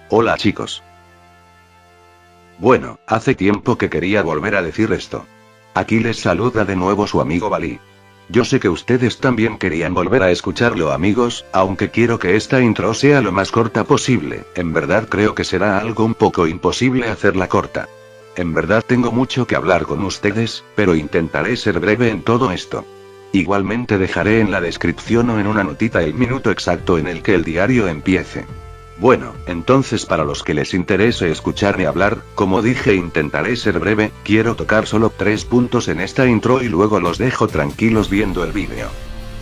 Hola chicos. Bueno, hace tiempo que quería volver a decir esto. Aquí les saluda de nuevo su amigo Balí. Yo sé que ustedes también querían volver a escucharlo, amigos, aunque quiero que esta intro sea lo más corta posible. En verdad creo que será algo un poco imposible hacerla corta. En verdad tengo mucho que hablar con ustedes, pero intentaré ser breve en todo esto. Igualmente dejaré en la descripción o en una notita el minuto exacto en el que el diario empiece. Bueno, entonces para los que les interese escucharme hablar, como dije intentaré ser breve, quiero tocar solo 3 puntos en esta intro y luego los dejo tranquilos viendo el vídeo.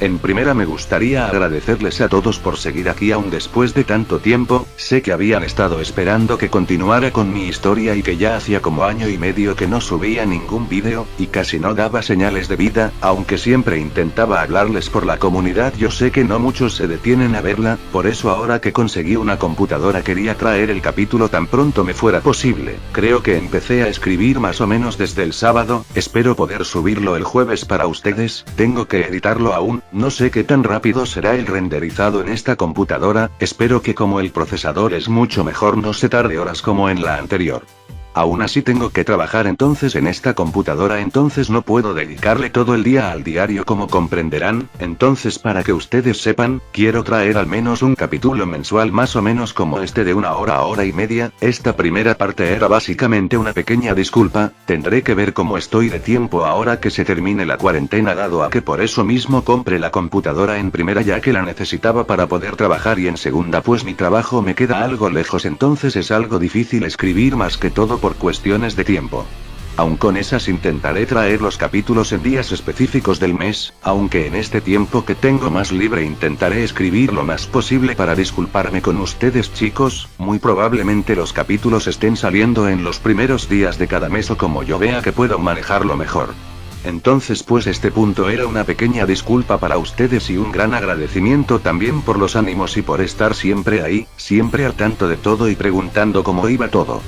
En primera me gustaría agradecerles a todos por seguir aquí aún después de tanto tiempo, sé que habían estado esperando que continuara con mi historia y que ya hacía como año y medio que no subía ningún vídeo, y casi no daba señales de vida, aunque siempre intentaba hablarles por la comunidad. Yo sé que no muchos se detienen a verla, por eso ahora que conseguí una computadora quería traer el capítulo tan pronto me fuera posible. Creo que empecé a escribir más o menos desde el sábado, espero poder subirlo el jueves para ustedes, tengo que editarlo aún. No sé qué tan rápido será el renderizado en esta computadora, espero que como el procesador es mucho mejor no se tarde horas como en la anterior. Aún así tengo que trabajar entonces en esta computadora, entonces no puedo dedicarle todo el día al diario como comprenderán, entonces para que ustedes sepan, quiero traer al menos un capítulo mensual más o menos como este de 1 hora a hora y media. Esta primera parte era básicamente una pequeña disculpa, tendré que ver cómo estoy de tiempo ahora que se termine la cuarentena, dado a que por eso mismo compré la computadora en primera ya que la necesitaba para poder trabajar y en segunda pues mi trabajo me queda algo lejos, entonces es algo difícil escribir más que todo por cuestiones de tiempo. Aun con esas intentaré traer los capítulos en días específicos del mes, aunque en este tiempo que tengo más libre intentaré escribir lo más posible para disculparme con ustedes chicos, muy probablemente los capítulos estén saliendo en los primeros días de cada mes o como yo vea que puedo manejarlo mejor. Entonces pues este punto era una pequeña disculpa para ustedes y un gran agradecimiento también por los ánimos y por estar siempre ahí, siempre al tanto de todo y preguntando cómo iba todo.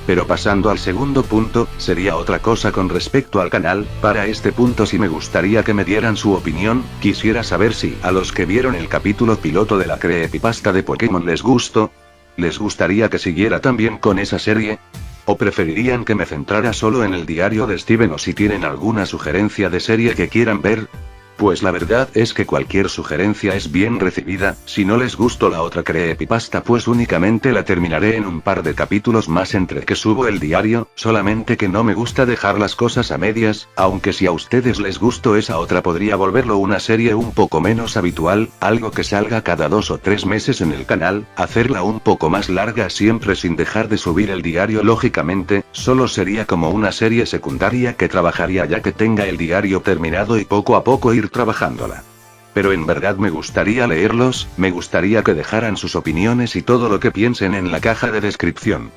Pero pasando al segundo punto, sería otra cosa con respecto al canal. Para este punto sí me gustaría que me dieran su opinión, quisiera saber si a los que vieron el capítulo piloto de la creepypasta de Pokémon les gustó. ¿Les gustaría que siguiera también con esa serie? ¿O preferirían que me centrara solo en el diario de Steven o si tienen alguna sugerencia de serie que quieran ver? Pues la verdad es que cualquier sugerencia es bien recibida. Si no les gustó la otra creepypasta pues únicamente la terminaré en un par de capítulos más entre que subo el diario, solamente que no me gusta dejar las cosas a medias, aunque si a ustedes les gustó esa otra podría volverlo una serie un poco menos habitual, algo que salga cada 2 o 3 meses en el canal, hacerla un poco más larga siempre sin dejar de subir el diario lógicamente, solo sería como una serie secundaria que trabajaría ya que tenga el diario terminado y poco a poco ir trabajándola. Pero en verdad me gustaría leerlos, me gustaría que dejaran sus opiniones y todo lo que piensen en la caja de descripción.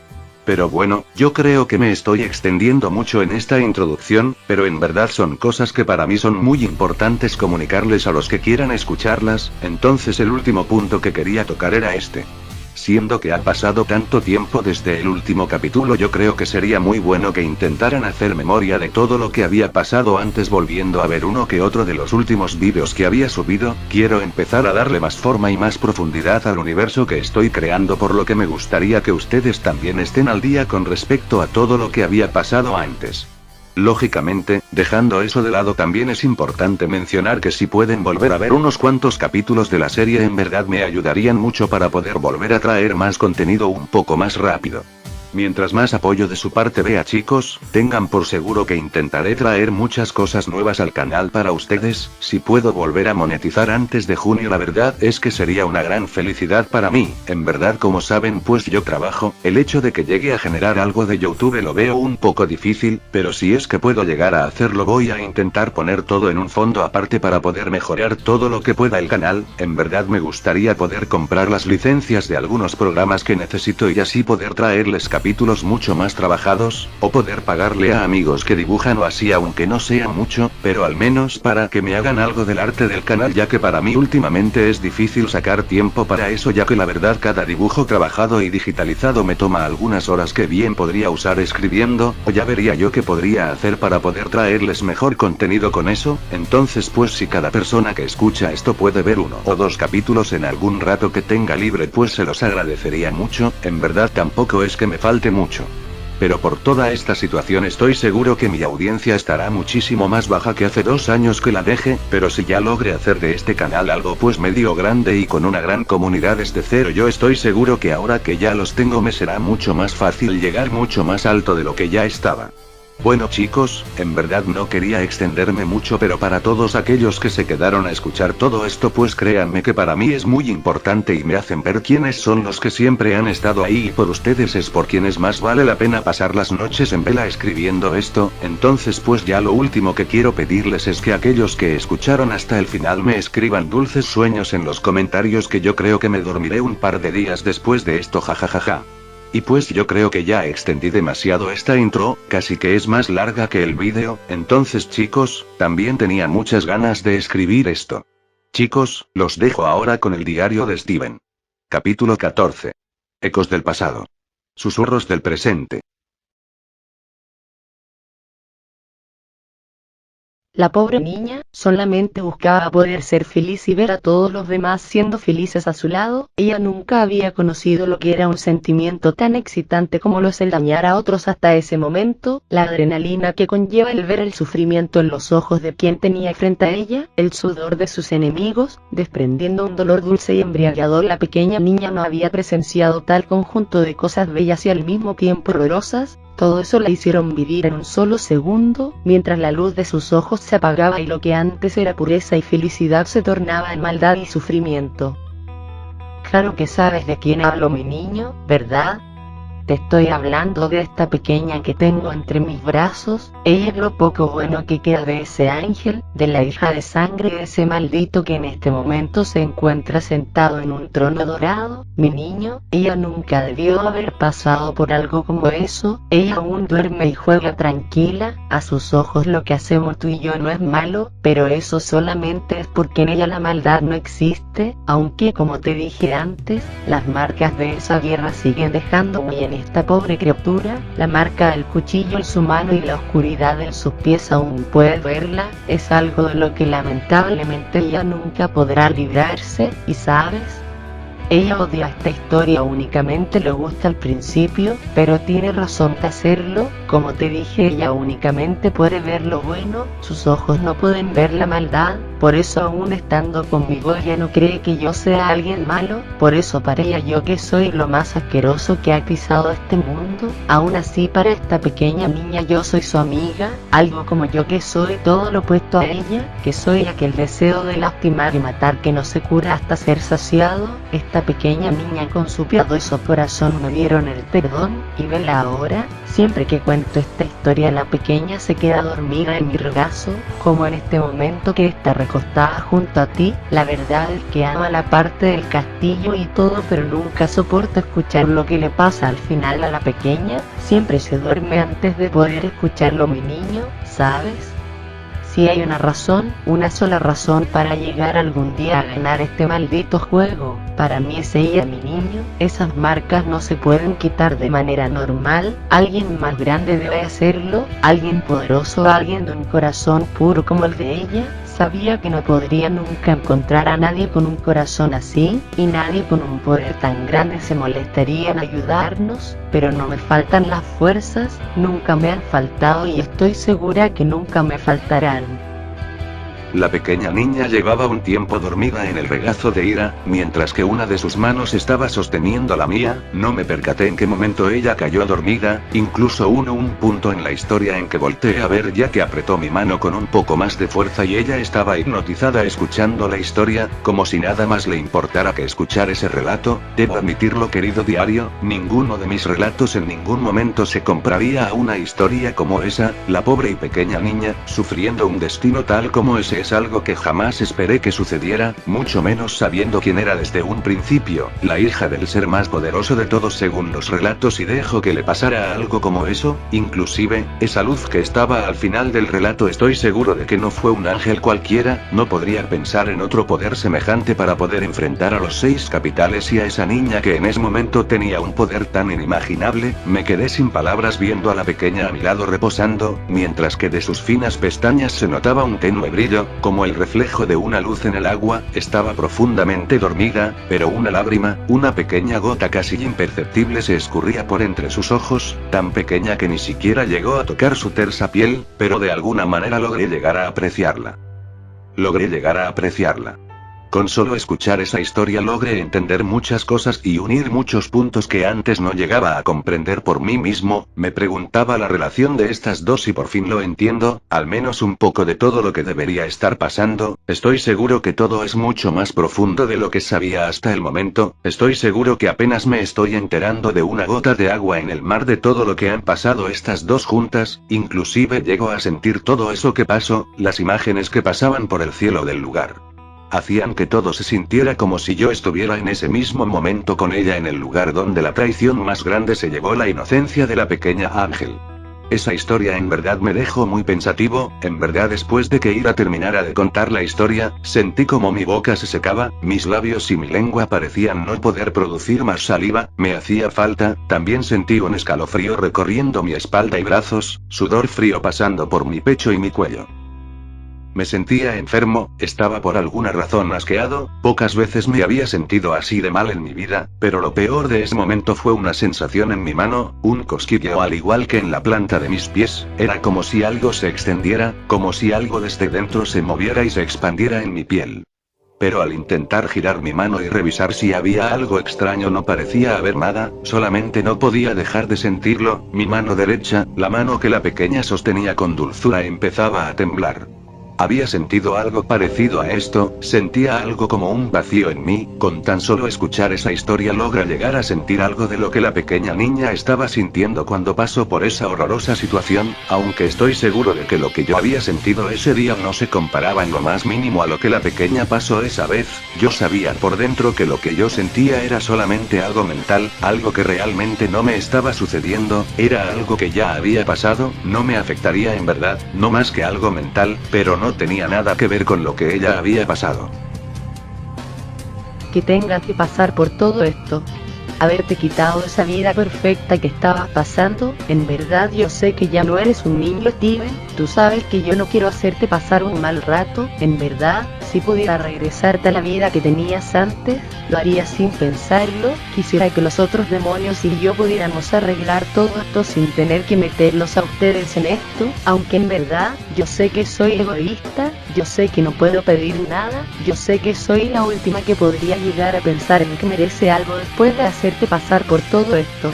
Pero bueno, yo creo que me estoy extendiendo mucho en esta introducción, pero en verdad son cosas que para mí son muy importantes comunicarles a los que quieran escucharlas, entonces el último punto que quería tocar era este. Siendo que ha pasado tanto tiempo desde el último capítulo, yo creo que sería muy bueno que intentaran hacer memoria de todo lo que había pasado antes volviendo a ver uno que otro de los últimos vídeos que había subido. Quiero empezar a darle más forma y más profundidad al universo que estoy creando, por lo que me gustaría que ustedes también estén al día con respecto a todo lo que había pasado antes. Lógicamente, dejando eso de lado también es importante mencionar que si pueden volver a ver unos cuantos capítulos de la serie en verdad me ayudarían mucho para poder volver a traer más contenido un poco más rápido. Mientras más apoyo de su parte vea chicos, tengan por seguro que intentaré traer muchas cosas nuevas al canal para ustedes. Si puedo volver a monetizar antes de junio la verdad es que sería una gran felicidad para mí. En verdad como saben pues yo trabajo, el hecho de que llegue a generar algo de YouTube lo veo un poco difícil, pero si es que puedo llegar a hacerlo voy a intentar poner todo en un fondo aparte para poder mejorar todo lo que pueda el canal. En verdad me gustaría poder comprar las licencias de algunos programas que necesito y así poder traerles capítulos capítulos mucho más trabajados, o poder pagarle a amigos que dibujan o así aunque no sea mucho, pero al menos para que me hagan algo del arte del canal, ya que para mí últimamente es difícil sacar tiempo para eso, ya que la verdad cada dibujo trabajado y digitalizado me toma algunas horas que bien podría usar escribiendo, o ya vería yo qué podría hacer para poder traerles mejor contenido con eso. Entonces pues si cada persona que escucha esto puede ver 1 o 2 capítulos en algún rato que tenga libre, pues se los agradecería mucho. En verdad tampoco es que me falte mucho. Pero por toda esta situación estoy seguro que mi audiencia estará muchísimo más baja que hace 2 años que la dejé, pero si ya logré hacer de este canal algo pues medio grande y con una gran comunidad desde cero, yo estoy seguro que ahora que ya los tengo me será mucho más fácil llegar mucho más alto de lo que ya estaba. Bueno chicos, en verdad no quería extenderme mucho, pero para todos aquellos que se quedaron a escuchar todo esto, pues créanme que para mí es muy importante y me hacen ver quiénes son los que siempre han estado ahí, y por ustedes es por quienes más vale la pena pasar las noches en vela escribiendo esto. Entonces pues ya lo último que quiero pedirles es que aquellos que escucharon hasta el final me escriban dulces sueños en los comentarios, que yo creo que me dormiré un par de días después de esto, jajajaja. Y pues yo creo que ya extendí demasiado esta intro, casi que es más larga que el vídeo. Entonces chicos, también tenía muchas ganas de escribir esto. Chicos, los dejo ahora con el diario de Steven. Capítulo 14. Ecos del pasado. Susurros del presente. La pobre niña solamente buscaba poder ser feliz y ver a todos los demás siendo felices a su lado. Ella nunca había conocido lo que era un sentimiento tan excitante como lo es el dañar a otros hasta ese momento, la adrenalina que conlleva el ver el sufrimiento en los ojos de quien tenía frente a ella, el sudor de sus enemigos, desprendiendo un dolor dulce y embriagador. La pequeña niña no había presenciado tal conjunto de cosas bellas y al mismo tiempo horrorosas. Todo eso la hicieron vivir en un solo segundo, mientras la luz de sus ojos se apagaba y lo que antes era pureza y felicidad se tornaba en maldad y sufrimiento. Claro que sabes de quién hablo, mi niño, ¿verdad? Te estoy hablando de esta pequeña que tengo entre mis brazos. Ella es lo poco bueno que queda de ese ángel, de la hija de sangre de ese maldito que en este momento se encuentra sentado en un trono dorado. Mi niño, ella nunca debió haber pasado por algo como eso. Ella aún duerme y juega tranquila. A sus ojos lo que hacemos tú y yo no es malo, pero eso solamente es porque en ella la maldad no existe, aunque como te dije antes, las marcas de esa guerra siguen dejando huella en esta pobre criatura. La marca del cuchillo en su mano y la oscuridad en sus pies aún puedes verla. Es algo de lo que lamentablemente ella nunca podrá librarse. Y sabes, ella odia esta historia, únicamente le gusta al principio, pero tiene razón de hacerlo. Como te dije, ella únicamente puede ver lo bueno, sus ojos no pueden ver la maldad. Por eso aún estando conmigo ella no cree que yo sea alguien malo. Por eso para ella yo que soy lo más asqueroso que ha pisado este mundo. Aún así para esta pequeña niña yo soy su amiga, algo como yo que soy todo lo opuesto a ella, que soy aquel deseo de lastimar y matar que no se cura hasta ser saciado. Esta pequeña niña con su piadoso corazón me dieron el perdón, y vela ahora. Siempre que cuento esta historia la pequeña se queda dormida en mi regazo, como en este momento que está recostada junto a ti. La verdad es que ama la parte del castillo y todo, pero nunca soporta escuchar lo que le pasa al final a la pequeña. Siempre se duerme antes de poder escucharlo, mi niño, ¿sabes? Si hay una razón, una sola razón para llegar algún día a ganar este maldito juego, para mí es ella, mi niño. Esas marcas no se pueden quitar de manera normal. Alguien más grande debe hacerlo, alguien poderoso, alguien de un corazón puro como el de ella. Sabía que no podría nunca encontrar a nadie con un corazón así, y nadie con un poder tan grande se molestaría en ayudarnos, pero no me faltan las fuerzas, nunca me han faltado y estoy segura que nunca me faltarán. La pequeña niña llevaba un tiempo dormida en el regazo de Ira, mientras que una de sus manos estaba sosteniendo la mía. No me percaté en qué momento ella cayó dormida, incluso hubo un punto en la historia en que volteé a ver ya que apretó mi mano con un poco más de fuerza y ella estaba hipnotizada escuchando la historia, como si nada más le importara que escuchar ese relato. Debo admitirlo, querido diario, ninguno de mis relatos en ningún momento se compraría a una historia como esa, la pobre y pequeña niña, sufriendo un destino tal como ese que es algo que jamás esperé que sucediera, mucho menos sabiendo quién era desde un principio, la hija del ser más poderoso de todos según los relatos, y dejo que le pasara algo como eso, inclusive, esa luz que estaba al final del relato, estoy seguro de que no fue un ángel cualquiera, no podría pensar en otro poder semejante para poder enfrentar a los 6 capitales y a esa niña que en ese momento tenía un poder tan inimaginable. Me quedé sin palabras viendo a la pequeña a mi lado reposando, mientras que de sus finas pestañas se notaba un tenue brillo, como el reflejo de una luz en el agua. Estaba profundamente dormida, pero una lágrima, una pequeña gota casi imperceptible se escurría por entre sus ojos, tan pequeña que ni siquiera llegó a tocar su tersa piel, pero de alguna manera logré llegar a apreciarla. Logré llegar a apreciarla. Con solo escuchar esa historia logré entender muchas cosas y unir muchos puntos que antes no llegaba a comprender por mí mismo. Me preguntaba la relación de estas dos y por fin lo entiendo, al menos un poco de todo lo que debería estar pasando. Estoy seguro que todo es mucho más profundo de lo que sabía hasta el momento. Estoy seguro que apenas me estoy enterando de una gota de agua en el mar de todo lo que han pasado estas dos juntas. Inclusive llego a sentir todo eso que pasó, las imágenes que pasaban por el cielo del lugar. Hacían que todo se sintiera como si yo estuviera en ese mismo momento con ella en el lugar donde la traición más grande se llevó la inocencia de la pequeña Ángel. Esa historia en verdad me dejó muy pensativo. En verdad, después de que Ira terminara de contar la historia, sentí como mi boca se secaba, mis labios y mi lengua parecían no poder producir más saliva, me hacía falta. También sentí un escalofrío recorriendo mi espalda y brazos, sudor frío pasando por mi pecho y mi cuello. Me sentía enfermo, estaba por alguna razón asqueado. Pocas veces me había sentido así de mal en mi vida, pero lo peor de ese momento fue una sensación en mi mano, un cosquilleo al igual que en la planta de mis pies. Era como si algo se extendiera, como si algo desde dentro se moviera y se expandiera en mi piel. Pero al intentar girar mi mano y revisar si había algo extraño no parecía haber nada, solamente no podía dejar de sentirlo. Mi mano derecha, la mano que la pequeña sostenía con dulzura, empezaba a temblar. Había sentido algo parecido a esto, sentía algo como un vacío en mí. Con tan solo escuchar esa historia logra llegar a sentir algo de lo que la pequeña niña estaba sintiendo cuando pasó por esa horrorosa situación, aunque estoy seguro de que lo que yo había sentido ese día no se comparaba en lo más mínimo a lo que la pequeña pasó esa vez. Yo sabía por dentro que lo que yo sentía era solamente algo mental, algo que realmente no me estaba sucediendo, era algo que ya había pasado, no me afectaría en verdad, no más que algo mental, pero no tenía nada que ver con lo que ella había pasado. Que tengas que pasar por todo esto. Haberte quitado esa vida perfecta que estabas pasando. En verdad yo sé que ya no eres un niño, Steven. Tú sabes que yo no quiero hacerte pasar un mal rato. En verdad, si pudiera regresarte a la vida que tenías antes, lo haría sin pensarlo. Quisiera que los otros demonios y yo pudiéramos arreglar todo esto sin tener que meterlos a ustedes en esto. Aunque en verdad, yo sé que soy egoísta, yo sé que no puedo pedir nada, yo sé que soy la última que podría llegar a pensar en que merece algo después de hacerte pasar por todo esto.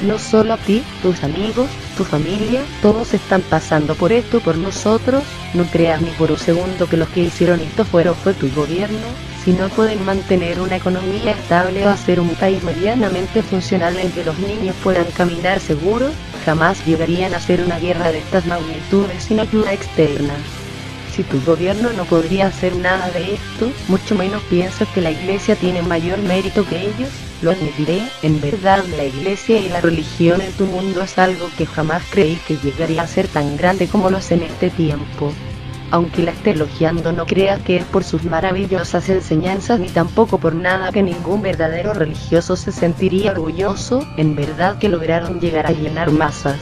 No solo a ti, tus amigos, tu familia, todos están pasando por esto por nosotros. No creas ni por un segundo que los que hicieron esto fue tu gobierno. Si no pueden mantener una economía estable o hacer un país medianamente funcional en que los niños puedan caminar seguros, jamás llegarían a hacer una guerra de estas magnitudes sin ayuda externa. Si tu gobierno no podría hacer nada de esto, mucho menos piensas que la iglesia tiene mayor mérito que ellos. Lo admitiré, en verdad la iglesia y la religión en tu mundo es algo que jamás creí que llegaría a ser tan grande como lo es en este tiempo. Aunque la esté elogiando, no creas que es por sus maravillosas enseñanzas ni tampoco por nada que ningún verdadero religioso se sentiría orgulloso. En verdad que lograron llegar a llenar masas,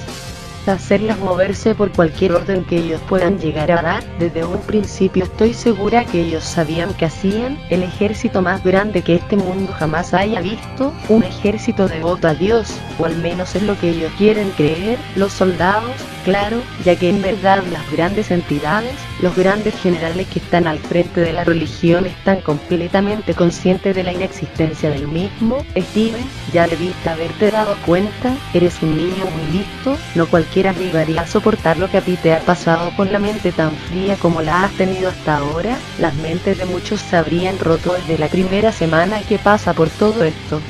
hacerlas moverse por cualquier orden que ellos puedan llegar a dar. Desde un principio estoy segura que ellos sabían que hacían, el ejército más grande que este mundo jamás haya visto, un ejército devoto a Dios, o al menos es lo que ellos quieren creer. Los soldados, claro, ya que en verdad las grandes entidades, los grandes generales que están al frente de la religión están completamente conscientes de la inexistencia del mismo. Steven, ya debiste haberte dado cuenta, eres un niño muy listo, no cualquiera llegaría a soportar lo que a ti te ha pasado con la mente tan fría como la has tenido hasta ahora. Las mentes de muchos se habrían roto desde la primera semana que pasa por todo esto.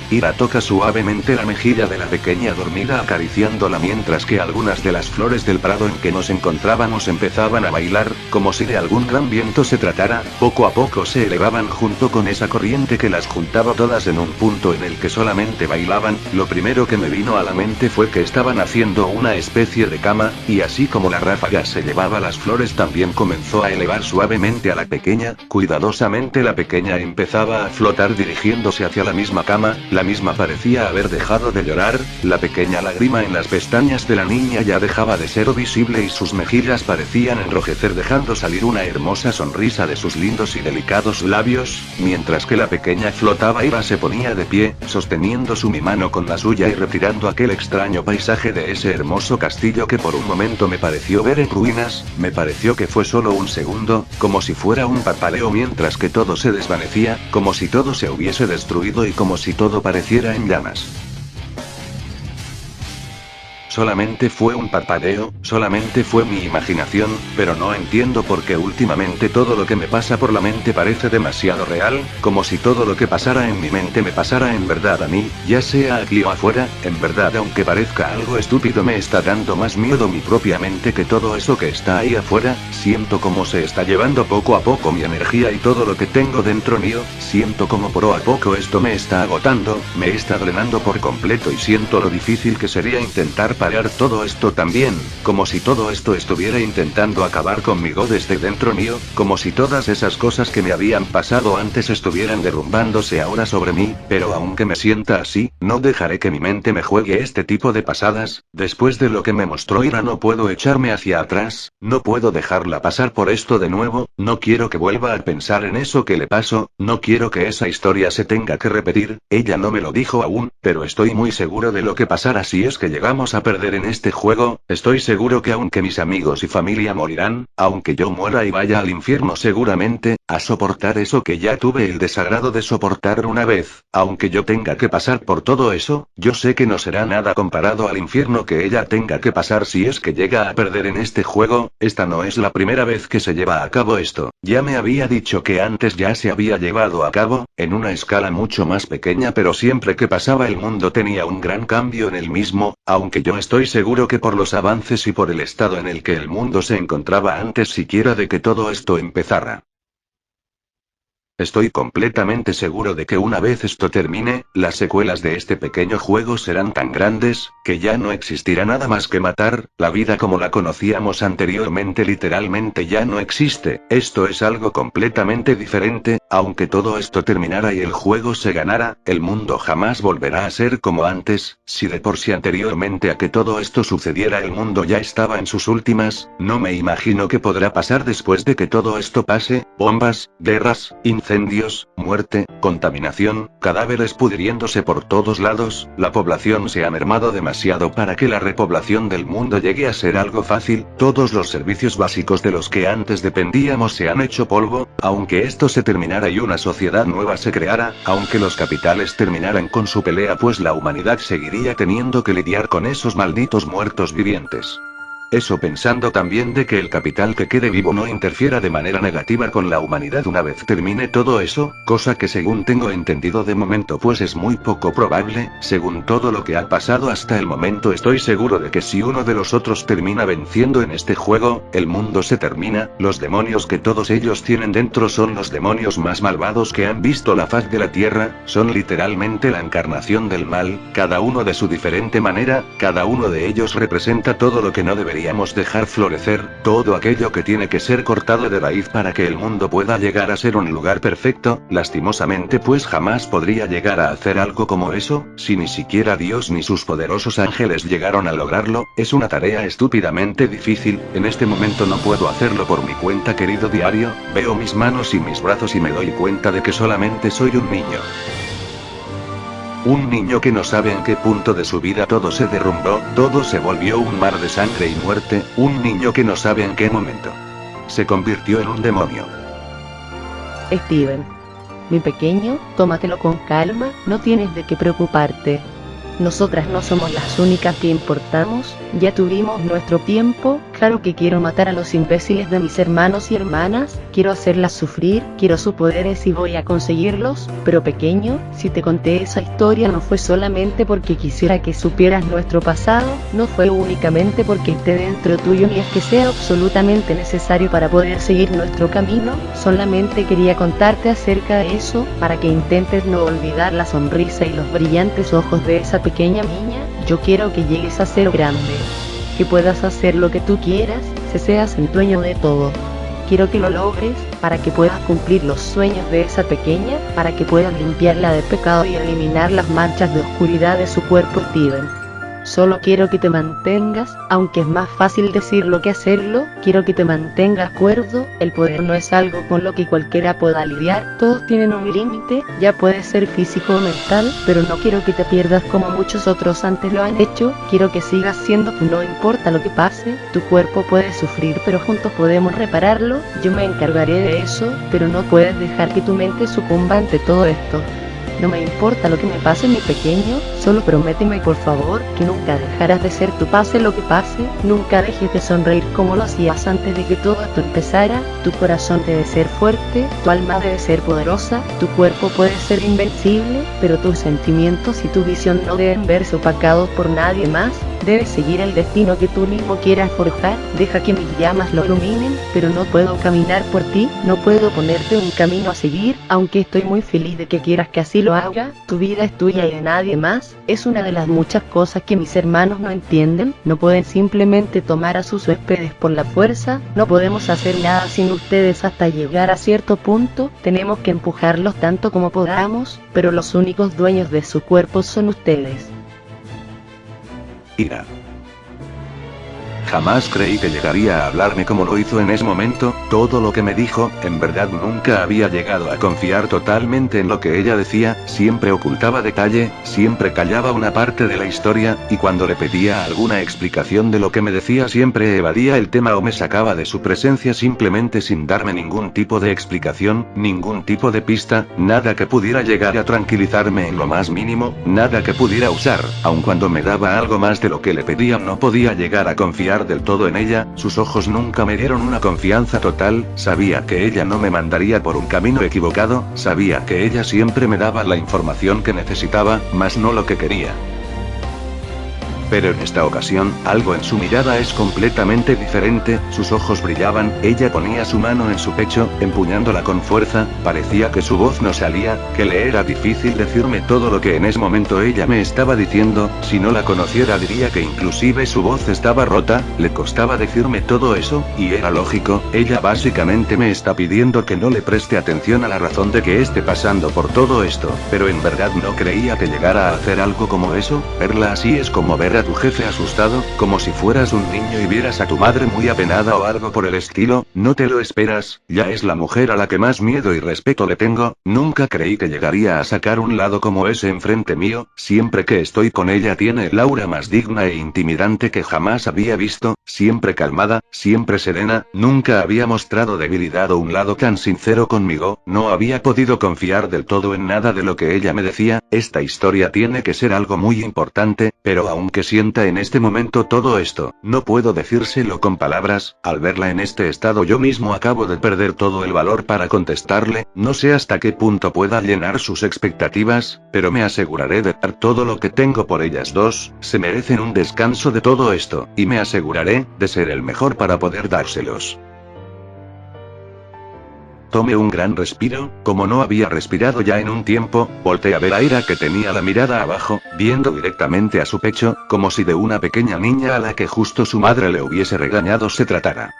Ira toca suavemente la mejilla de la pequeña dormida acariciándola mientras que algunas de las flores del prado en que nos encontrábamos empezaban a bailar, como si de algún gran viento se tratara, poco a poco se elevaban junto con esa corriente que las juntaba todas en un punto en el que solamente bailaban. Lo primero que me vino a la mente fue que estaban haciendo una especie de cama, y así como la ráfaga se llevaba las flores también comenzó a elevar suavemente a la pequeña, cuidadosamente la pequeña empezaba a flotar dirigiéndose hacia la misma cama. La misma parecía haber dejado de llorar, la pequeña lágrima en las pestañas de la niña ya dejaba de ser visible y sus mejillas parecían enrojecer dejando salir una hermosa sonrisa de sus lindos y delicados labios, mientras que la pequeña flotaba. Ira se ponía de pie, sosteniendo mi mano con la suya y retirando aquel extraño paisaje de ese hermoso castillo que por un momento me pareció ver en ruinas, me pareció que fue solo un segundo, como si fuera un parpadeo mientras que todo se desvanecía, como si todo se hubiese destruido y como si todo pareciera en llamas. Solamente fue un parpadeo, solamente fue mi imaginación, pero no entiendo por qué últimamente todo lo que me pasa por la mente parece demasiado real, como si todo lo que pasara en mi mente me pasara en verdad a mí, ya sea aquí o afuera. En verdad, aunque parezca algo estúpido, me está dando más miedo mi propia mente que todo eso que está ahí afuera. Siento como se está llevando poco a poco mi energía y todo lo que tengo dentro mío, siento como poco a poco esto me está agotando, me está drenando por completo y siento lo difícil que sería intentar parar todo esto también, como si todo esto estuviera intentando acabar conmigo desde dentro mío, como si todas esas cosas que me habían pasado antes estuvieran derrumbándose ahora sobre mí, pero aunque me sienta así, no dejaré que mi mente me juegue este tipo de pasadas. Después de lo que me mostró Ira no puedo echarme hacia atrás, no puedo dejarla pasar por esto de nuevo, no quiero que vuelva a pensar en eso que le pasó, no quiero que esa historia se tenga que repetir. Ella no me lo dijo aún, pero estoy muy seguro de lo que pasará si es que llegamos a perder en este juego. Estoy seguro que aunque mis amigos y familia morirán, aunque yo muera y vaya al infierno seguramente, a soportar eso que ya tuve el desagrado de soportar una vez, aunque yo tenga que pasar por todo eso, yo sé que no será nada comparado al infierno que ella tenga que pasar si es que llega a perder en este juego. Esta no es la primera vez que se lleva a cabo esto, ya me había dicho que antes ya se había llevado a cabo, en una escala mucho más pequeña, pero siempre que pasaba el mundo tenía un gran cambio en el mismo, aunque yo estoy seguro que por los avances y por el estado en el que el mundo se encontraba antes siquiera de que todo esto empezara. Estoy completamente seguro de que una vez esto termine, las secuelas de este pequeño juego serán tan grandes, que ya no existirá nada más que matar. La vida como la conocíamos anteriormente literalmente ya no existe. Esto es algo completamente diferente. Aunque todo esto terminara y el juego se ganara, el mundo jamás volverá a ser como antes. Si de por sí anteriormente a que todo esto sucediera el mundo ya estaba en sus últimas, no me imagino qué podrá pasar después de que todo esto pase. Bombas, guerras, incendios, muerte, contaminación, cadáveres pudriéndose por todos lados. La población se ha mermado demasiado para que la repoblación del mundo llegue a ser algo fácil. Todos los servicios básicos de los que antes dependíamos se han hecho polvo. Aunque esto se terminara y una sociedad nueva se creara, aunque los capitales terminaran con su pelea, pues la humanidad seguiría teniendo que lidiar con esos malditos muertos vivientes. Eso pensando también de que el capital que quede vivo no interfiera de manera negativa con la humanidad una vez termine todo eso, cosa que según tengo entendido de momento pues es muy poco probable. Según todo lo que ha pasado hasta el momento, estoy seguro de que si uno de los otros termina venciendo en este juego, el mundo se termina. Los demonios que todos ellos tienen dentro son los demonios más malvados que han visto la faz de la tierra, son literalmente la encarnación del mal, cada uno de su diferente manera. Cada uno de ellos representa todo lo que no deberíamos dejar florecer, todo aquello que tiene que ser cortado de raíz para que el mundo pueda llegar a ser un lugar perfecto. Lastimosamente pues jamás podría llegar a hacer algo como eso, si ni siquiera Dios ni sus poderosos ángeles llegaron a lograrlo. Es una tarea estúpidamente difícil. En este momento no puedo hacerlo por mi cuenta, querido diario. Veo mis manos y mis brazos y me doy cuenta de que solamente soy un niño. Un niño que no sabe en qué punto de su vida todo se derrumbó, todo se volvió un mar de sangre y muerte. Un niño que no sabe en qué momento se convirtió en un demonio. Steven, mi pequeño, tómatelo con calma, no tienes de qué preocuparte. Nosotras no somos las únicas que importamos, ya tuvimos nuestro tiempo. Claro que quiero matar a los imbéciles de mis hermanos y hermanas, quiero hacerlas sufrir, quiero sus poderes y voy a conseguirlos, pero pequeño, si te conté esa historia no fue solamente porque quisiera que supieras nuestro pasado, no fue únicamente porque esté dentro tuyo ni es que sea absolutamente necesario para poder seguir nuestro camino, solamente quería contarte acerca de eso, para que intentes no olvidar la sonrisa y los brillantes ojos de esa pequeña niña. Yo quiero que llegues a ser grande, que puedas hacer lo que tú quieras, que seas el dueño de todo. Quiero que lo logres, para que puedas cumplir los sueños de esa pequeña, para que puedas limpiarla de pecado y eliminar las manchas de oscuridad de su cuerpo, Steven. Solo quiero que te mantengas, aunque es más fácil decirlo que hacerlo, quiero que te mantengas cuerdo. El poder no es algo con lo que cualquiera pueda lidiar, todos tienen un límite, ya puede ser físico o mental, pero no quiero que te pierdas como muchos otros antes lo han hecho, quiero que sigas siendo tú, no importa lo que pase, tu cuerpo puede sufrir pero juntos podemos repararlo, yo me encargaré de eso, pero no puedes dejar que tu mente sucumba ante todo esto. No me importa lo que me pase, mi pequeño, solo prométeme por favor que nunca dejarás de ser tú pase lo que pase, nunca dejes de sonreír como lo hacías antes de que todo esto empezara, tu corazón debe ser fuerte, tu alma debe ser poderosa, tu cuerpo puede ser invencible, pero tus sentimientos y tu visión no deben verse opacados por nadie más, debes seguir el destino que tú mismo quieras forjar, deja que mis llamas lo iluminen, pero no puedo caminar por ti, no puedo ponerte un camino a seguir, aunque estoy muy feliz de que quieras que así lo haga, tu vida es tuya y de nadie más, es una de las muchas cosas que mis hermanos no entienden, no pueden simplemente tomar a sus huéspedes por la fuerza, no podemos hacer nada sin ustedes hasta llegar a cierto punto, tenemos que empujarlos tanto como podamos, pero los únicos dueños de su cuerpo son ustedes. Ira. Jamás creí que llegaría a hablarme como lo hizo en ese momento, todo lo que me dijo, en verdad nunca había llegado a confiar totalmente en lo que ella decía, siempre ocultaba detalle, siempre callaba una parte de la historia, y cuando le pedía alguna explicación de lo que me decía siempre evadía el tema o me sacaba de su presencia simplemente sin darme ningún tipo de explicación, ningún tipo de pista, nada que pudiera llegar a tranquilizarme en lo más mínimo, nada que pudiera usar, aun cuando me daba algo más de lo que le pedía no podía llegar a confiar del todo en ella, sus ojos nunca me dieron una confianza total, sabía que ella no me mandaría por un camino equivocado, sabía que ella siempre me daba la información que necesitaba, mas no lo que quería. Pero en esta ocasión, algo en su mirada es completamente diferente, sus ojos brillaban, ella ponía su mano en su pecho, empuñándola con fuerza, parecía que su voz no salía, que le era difícil decirme todo lo que en ese momento ella me estaba diciendo, si no la conociera diría que inclusive su voz estaba rota, le costaba decirme todo eso, y era lógico, ella básicamente me está pidiendo que no le preste atención a la razón de que esté pasando por todo esto, pero en verdad no creía que llegara a hacer algo como eso, verla así es como ver a tu jefe asustado, como si fueras un niño y vieras a tu madre muy apenada o algo por el estilo, no te lo esperas, ya es la mujer a la que más miedo y respeto le tengo, nunca creí que llegaría a sacar un lado como ese enfrente mío, siempre que estoy con ella tiene el aura más digna e intimidante que jamás había visto, siempre calmada, siempre serena, nunca había mostrado debilidad o un lado tan sincero conmigo, no había podido confiar del todo en nada de lo que ella me decía, esta historia tiene que ser algo muy importante, pero aunque sienta en este momento todo esto, no puedo decírselo con palabras, al verla en este estado yo mismo acabo de perder todo el valor para contestarle, no sé hasta qué punto pueda llenar sus expectativas, pero me aseguraré de dar todo lo que tengo por ellas dos, se merecen un descanso de todo esto, y me aseguraré de ser el mejor para poder dárselos. Tomé un gran respiro, como no había respirado ya en un tiempo, volteé a ver a Ira que tenía la mirada abajo, viendo directamente a su pecho, como si de una pequeña niña a la que justo su madre le hubiese regañado se tratara.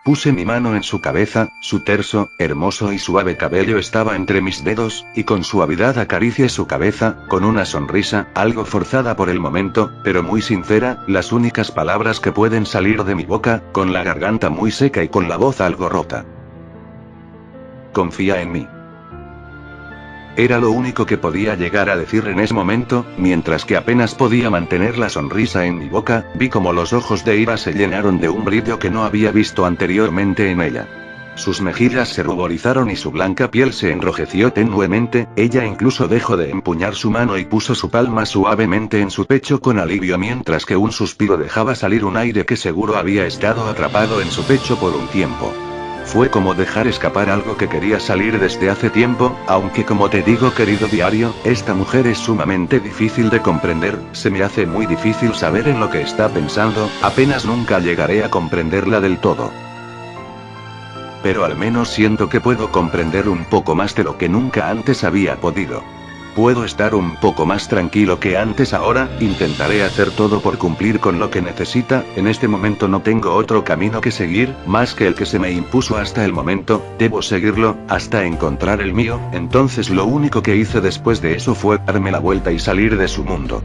Puse mi mano en su cabeza, su terso, hermoso y suave cabello estaba entre mis dedos, y con suavidad acaricié su cabeza, con una sonrisa, algo forzada por el momento, pero muy sincera, las únicas palabras que pueden salir de mi boca, con la garganta muy seca y con la voz algo rota. Confía en mí. Era lo único que podía llegar a decir en ese momento, mientras que apenas podía mantener la sonrisa en mi boca, vi como los ojos de Ira se llenaron de un brillo que no había visto anteriormente en ella. Sus mejillas se ruborizaron y su blanca piel se enrojeció tenuemente, ella incluso dejó de empuñar su mano y puso su palma suavemente en su pecho con alivio mientras que un suspiro dejaba salir un aire que seguro había estado atrapado en su pecho por un tiempo. Fue como dejar escapar algo que quería salir desde hace tiempo, aunque como te digo querido diario, esta mujer es sumamente difícil de comprender, se me hace muy difícil saber en lo que está pensando, apenas nunca llegaré a comprenderla del todo. Pero al menos siento que puedo comprender un poco más de lo que nunca antes había podido. Puedo estar un poco más tranquilo que antes ahora, intentaré hacer todo por cumplir con lo que necesita, en este momento no tengo otro camino que seguir, más que el que se me impuso hasta el momento, debo seguirlo, hasta encontrar el mío, entonces lo único que hice después de eso fue darme la vuelta y salir de su mundo.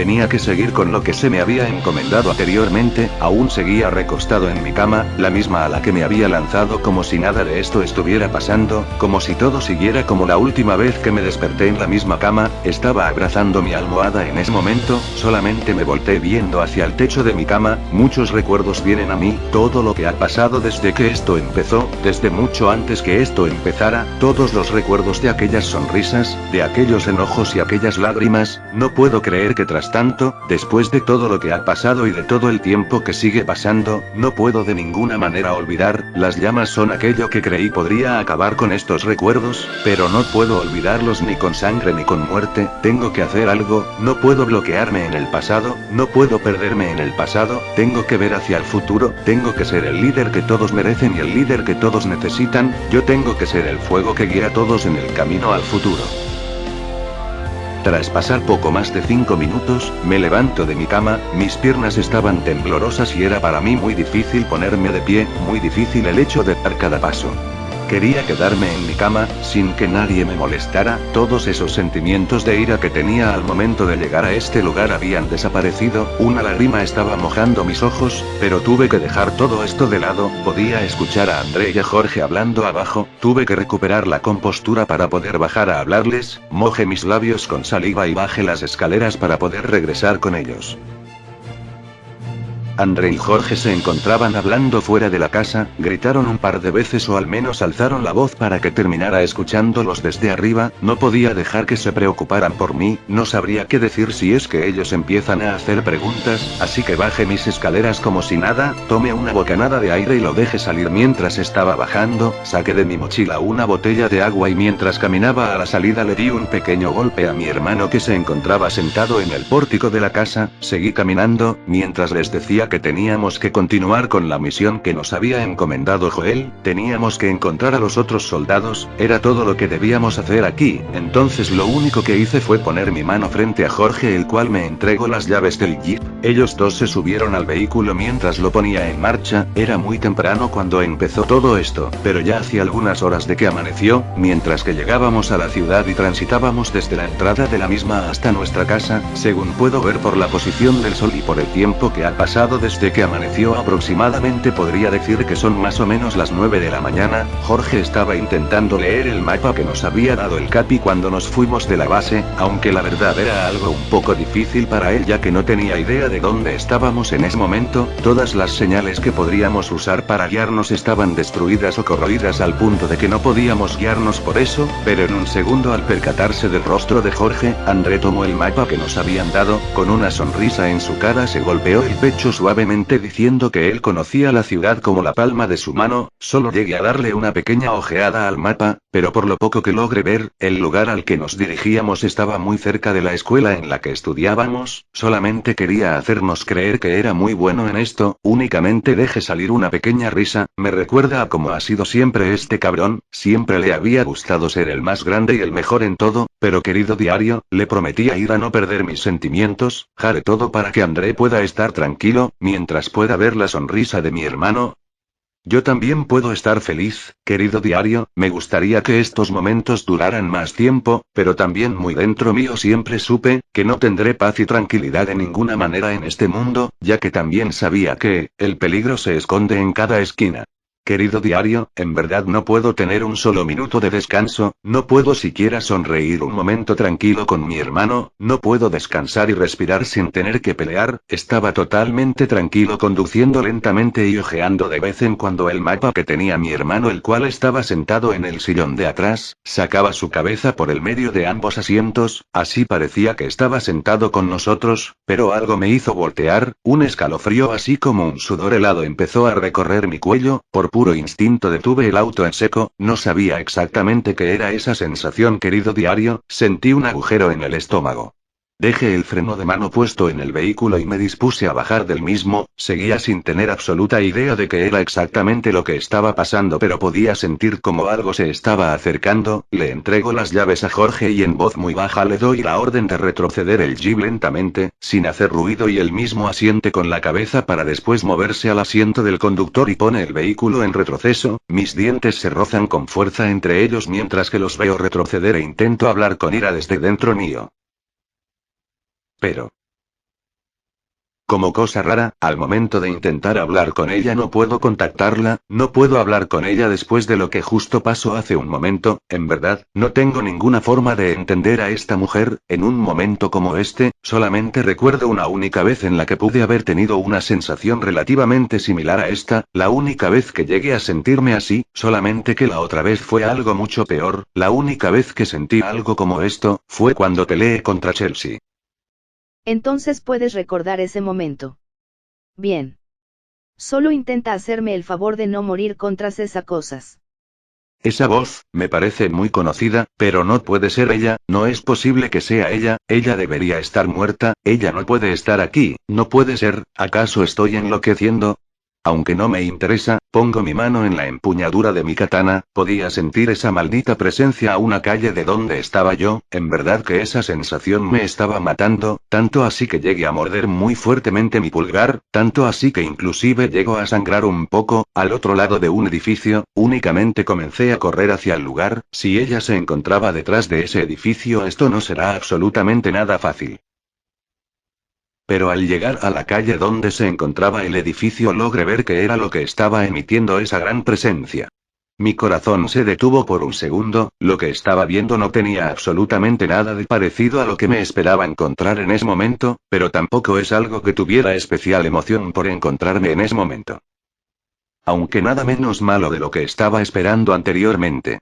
Tenía que seguir con lo que se me había encomendado anteriormente, aún seguía recostado en mi cama, la misma a la que me había lanzado como si nada de esto estuviera pasando, como si todo siguiera como la última vez que me desperté en la misma cama, estaba abrazando mi almohada en ese momento, solamente me volteé viendo hacia el techo de mi cama, muchos recuerdos vienen a mí, todo lo que ha pasado desde que esto empezó, desde mucho antes que esto empezara, todos los recuerdos de aquellas sonrisas, de aquellos enojos y aquellas lágrimas, no puedo creer que tras tanto, después de todo lo que ha pasado y de todo el tiempo que sigue pasando, no puedo de ninguna manera olvidar, las llamas son aquello que creí podría acabar con estos recuerdos, pero no puedo olvidarlos ni con sangre ni con muerte, tengo que hacer algo, no puedo bloquearme en el pasado, no puedo perderme en el pasado, tengo que ver hacia el futuro, tengo que ser el líder que todos merecen y el líder que todos necesitan, yo tengo que ser el fuego que guía a todos en el camino al futuro. Tras pasar poco más de 5 minutos, me levanto de mi cama, mis piernas estaban temblorosas y era para mí muy difícil ponerme de pie, muy difícil el hecho de dar cada paso. Quería quedarme en mi cama, sin que nadie me molestara, todos esos sentimientos de ira que tenía al momento de llegar a este lugar habían desaparecido, una lágrima estaba mojando mis ojos, pero tuve que dejar todo esto de lado, podía escuchar a André y a Jorge hablando abajo, tuve que recuperar la compostura para poder bajar a hablarles, mojé mis labios con saliva y bajé las escaleras para poder regresar con ellos. André y Jorge se encontraban hablando fuera de la casa, gritaron un par de veces o al menos alzaron la voz para que terminara escuchándolos desde arriba, no podía dejar que se preocuparan por mí, no sabría qué decir si es que ellos empiezan a hacer preguntas, así que bajé mis escaleras como si nada, tomé una bocanada de aire y lo dejé salir mientras estaba bajando, saqué de mi mochila una botella de agua y mientras caminaba a la salida le di un pequeño golpe a mi hermano que se encontraba sentado en el pórtico de la casa, seguí caminando, mientras les decía que teníamos que continuar con la misión que nos había encomendado Joel, teníamos que encontrar a los otros soldados, era todo lo que debíamos hacer aquí, entonces lo único que hice fue poner mi mano frente a Jorge el cual me entregó las llaves del jeep, ellos dos se subieron al vehículo mientras lo ponía en marcha, era muy temprano cuando empezó todo esto, pero ya hacía algunas horas de que amaneció, mientras que llegábamos a la ciudad y transitábamos desde la entrada de la misma hasta nuestra casa, según puedo ver por la posición del sol y por el tiempo que ha pasado desde que amaneció aproximadamente podría decir que son más o menos las 9 de la mañana, Jorge estaba intentando leer el mapa que nos había dado el Capi cuando nos fuimos de la base, aunque la verdad era algo un poco difícil para él ya que no tenía idea de dónde estábamos en ese momento, todas las señales que podríamos usar para guiarnos estaban destruidas o corroídas al punto de que no podíamos guiarnos por eso, pero en un segundo al percatarse del rostro de Jorge, André tomó el mapa que nos habían dado, con una sonrisa en su cara se golpeó el pecho suavemente diciendo que él conocía la ciudad como la palma de su mano, solo llegué a darle una pequeña ojeada al mapa, pero por lo poco que logré ver, el lugar al que nos dirigíamos estaba muy cerca de la escuela en la que estudiábamos, solamente quería hacernos creer que era muy bueno en esto, únicamente dejé salir una pequeña risa, me recuerda a cómo ha sido siempre este cabrón, siempre le había gustado ser el más grande y el mejor en todo, pero querido diario, le prometí a ir a no perder mis sentimientos, haré todo para que André pueda estar tranquilo, mientras pueda ver la sonrisa de mi hermano. Yo también puedo estar feliz, querido diario, me gustaría que estos momentos duraran más tiempo, pero también muy dentro mío siempre supe, que no tendré paz y tranquilidad de ninguna manera en este mundo, ya que también sabía que, el peligro se esconde en cada esquina. Querido diario, en verdad no puedo tener un solo minuto de descanso, no puedo siquiera sonreír un momento tranquilo con mi hermano, no puedo descansar y respirar sin tener que pelear. Estaba totalmente tranquilo conduciendo lentamente y hojeando de vez en cuando el mapa que tenía mi hermano, el cual estaba sentado en el sillón de atrás, sacaba su cabeza por el medio de ambos asientos, así parecía que estaba sentado con nosotros, pero algo me hizo voltear, un escalofrío así como un sudor helado empezó a recorrer mi cuello. Por puro instinto detuve el auto en seco, no sabía exactamente qué era esa sensación, querido diario, sentí un agujero en el estómago. Dejé el freno de mano puesto en el vehículo y me dispuse a bajar del mismo. Seguía sin tener absoluta idea de qué era exactamente lo que estaba pasando, pero podía sentir como algo se estaba acercando. Le entrego las llaves a Jorge y en voz muy baja le doy la orden de retroceder el jeep lentamente, sin hacer ruido, y él mismo asiente con la cabeza para después moverse al asiento del conductor y pone el vehículo en retroceso. Mis dientes se rozan con fuerza entre ellos mientras que los veo retroceder e intento hablar con ira desde dentro mío. Pero, como cosa rara, al momento de intentar hablar con ella no puedo contactarla, no puedo hablar con ella después de lo que justo pasó hace un momento. En verdad, no tengo ninguna forma de entender a esta mujer. En un momento como este, solamente recuerdo una única vez en la que pude haber tenido una sensación relativamente similar a esta, la única vez que llegué a sentirme así, solamente que la otra vez fue algo mucho peor. La única vez que sentí algo como esto, fue cuando peleé contra Chelsea. Entonces puedes recordar ese momento. Bien. Solo intenta hacerme el favor de no morir contra esas cosas. Esa voz, me parece muy conocida, pero no puede ser ella, no es posible que sea ella debería estar muerta, ella no puede estar aquí, no puede ser. ¿Acaso estoy enloqueciendo? Aunque no me interesa, pongo mi mano en la empuñadura de mi katana. Podía sentir esa maldita presencia a una calle de donde estaba yo. En verdad que esa sensación me estaba matando, tanto así que llegué a morder muy fuertemente mi pulgar, tanto así que inclusive llegó a sangrar un poco. Al otro lado de un edificio, únicamente comencé a correr hacia el lugar. Si ella se encontraba detrás de ese edificio, esto no será absolutamente nada fácil. Pero al llegar a la calle donde se encontraba el edificio logré ver qué era lo que estaba emitiendo esa gran presencia. Mi corazón se detuvo por un segundo. Lo que estaba viendo no tenía absolutamente nada de parecido a lo que me esperaba encontrar en ese momento, pero tampoco es algo que tuviera especial emoción por encontrarme en ese momento. Aunque nada menos malo de lo que estaba esperando anteriormente.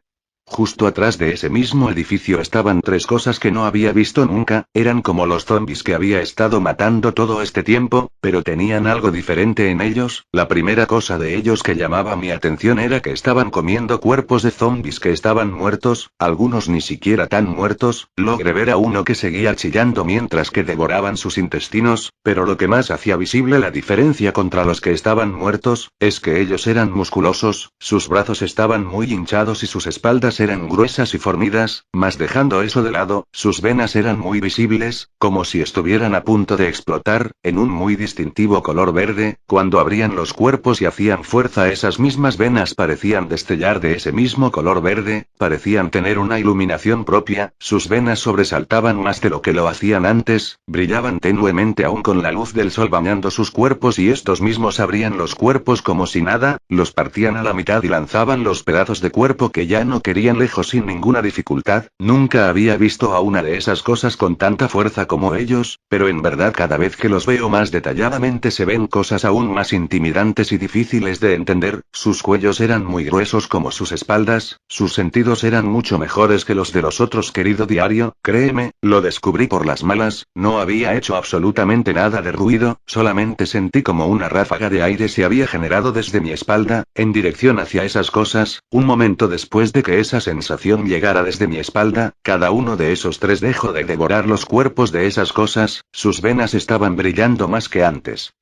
Justo atrás de ese mismo edificio estaban tres cosas que no había visto nunca. Eran como los zombies que había estado matando todo este tiempo, pero tenían algo diferente en ellos. La primera cosa de ellos que llamaba mi atención era que estaban comiendo cuerpos de zombies que estaban muertos, algunos ni siquiera tan muertos. Logré ver a uno que seguía chillando mientras que devoraban sus intestinos, pero lo que más hacía visible la diferencia contra los que estaban muertos, es que ellos eran musculosos, sus brazos estaban muy hinchados y sus espaldas eran gruesas y fornidas, mas dejando eso de lado, sus venas eran muy visibles, como si estuvieran a punto de explotar, en un muy distintivo color verde. Cuando abrían los cuerpos y hacían fuerza, esas mismas venas parecían destellar de ese mismo color verde, parecían tener una iluminación propia, sus venas sobresaltaban más de lo que lo hacían antes, brillaban tenuemente aún con la luz del sol bañando sus cuerpos, y estos mismos abrían los cuerpos como si nada, los partían a la mitad y lanzaban los pedazos de cuerpo que ya no querían lejos sin ninguna dificultad. Nunca había visto a una de esas cosas con tanta fuerza como ellos, pero en verdad cada vez que los veo más detalladamente se ven cosas aún más intimidantes y difíciles de entender. Sus cuellos eran muy gruesos como sus espaldas, sus sentidos eran mucho mejores que los de los otros, querido diario, créeme, lo descubrí por las malas. No había hecho absolutamente nada de ruido, solamente sentí como una ráfaga de aire se había generado desde mi espalda, en dirección hacia esas cosas. Un momento después de que esa sensación llegara desde mi espalda, cada uno de esos tres dejó de devorar los cuerpos de esas cosas, sus venas estaban brillando más que antes.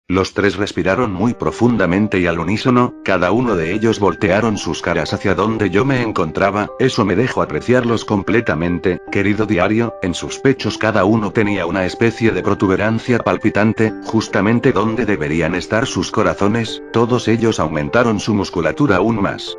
Los tres respiraron muy profundamente y al unísono, cada uno de ellos voltearon sus caras hacia donde yo me encontraba. Eso me dejó apreciarlos completamente, querido diario. En sus pechos cada uno tenía una especie de protuberancia palpitante, justamente donde deberían estar sus corazones. Todos ellos aumentaron su musculatura aún más.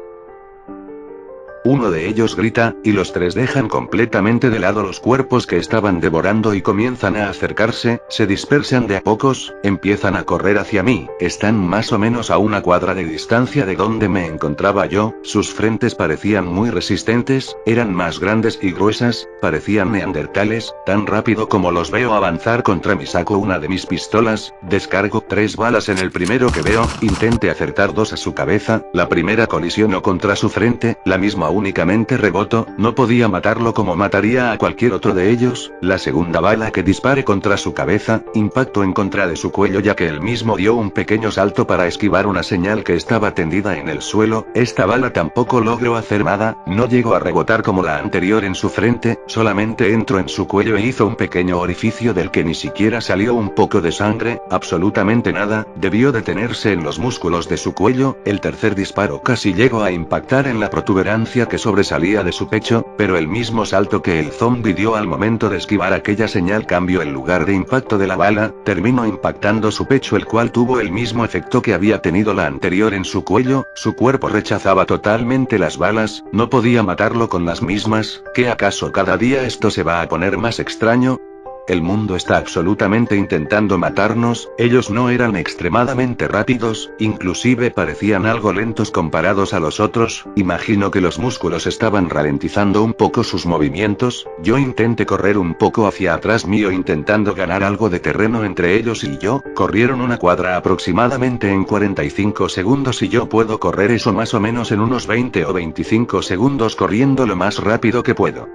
Uno de ellos grita, y los tres dejan completamente de lado los cuerpos que estaban devorando y comienzan a acercarse, se dispersan de a pocos, empiezan a correr hacia mí, están más o menos a una cuadra de distancia de donde me encontraba yo, sus frentes parecían muy resistentes, eran más grandes y gruesas, parecían neandertales, tan rápido como los veo avanzar contra mí saco una de mis pistolas, descargo 3 balas en el primero que veo, intente acertar 2 a su cabeza, la primera colisionó contra su frente, la misma únicamente rebotó, no podía matarlo como mataría a cualquier otro de ellos, la segunda bala que dispare contra su cabeza, impactó en contra de su cuello ya que él mismo dio un pequeño salto para esquivar una señal que estaba tendida en el suelo, esta bala tampoco logró hacer nada, no llegó a rebotar como la anterior en su frente, solamente entró en su cuello e hizo un pequeño orificio del que ni siquiera salió un poco de sangre, absolutamente nada, debió detenerse en los músculos de su cuello, el tercer disparo casi llegó a impactar en la protuberancia que sobresalía de su pecho, pero el mismo salto que el zombi dio al momento de esquivar aquella señal cambió el lugar de impacto de la bala, terminó impactando su pecho el cual tuvo el mismo efecto que había tenido la anterior en su cuello, su cuerpo rechazaba totalmente las balas, no podía matarlo con las mismas, ¿qué acaso cada día esto se va a poner más extraño? El mundo está absolutamente intentando matarnos, ellos no eran extremadamente rápidos, inclusive parecían algo lentos comparados a los otros, imagino que los músculos estaban ralentizando un poco sus movimientos, yo intenté correr un poco hacia atrás mío intentando ganar algo de terreno entre ellos y yo, corrieron una cuadra aproximadamente en 45 segundos y yo puedo correr eso más o menos en unos 20 o 25 segundos corriendo lo más rápido que puedo.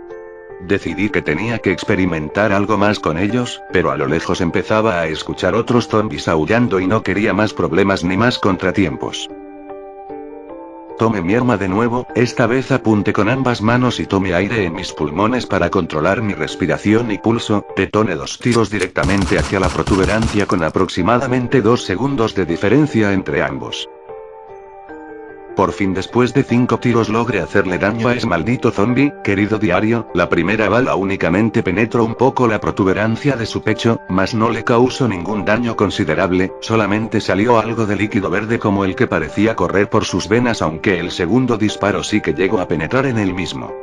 Decidí que tenía que experimentar algo más con ellos, pero a lo lejos empezaba a escuchar otros zombies aullando y no quería más problemas ni más contratiempos. Tomé mi arma de nuevo, esta vez apunté con ambas manos y tomé aire en mis pulmones para controlar mi respiración y pulso, detoné 2 tiros directamente hacia la protuberancia con aproximadamente 2 segundos de diferencia entre ambos. Por fin después de 5 tiros logré hacerle daño a ese maldito zombie, querido diario, la primera bala únicamente penetró un poco la protuberancia de su pecho, mas no le causó ningún daño considerable, solamente salió algo de líquido verde como el que parecía correr por sus venas aunque el segundo disparo sí que llegó a penetrar en él mismo.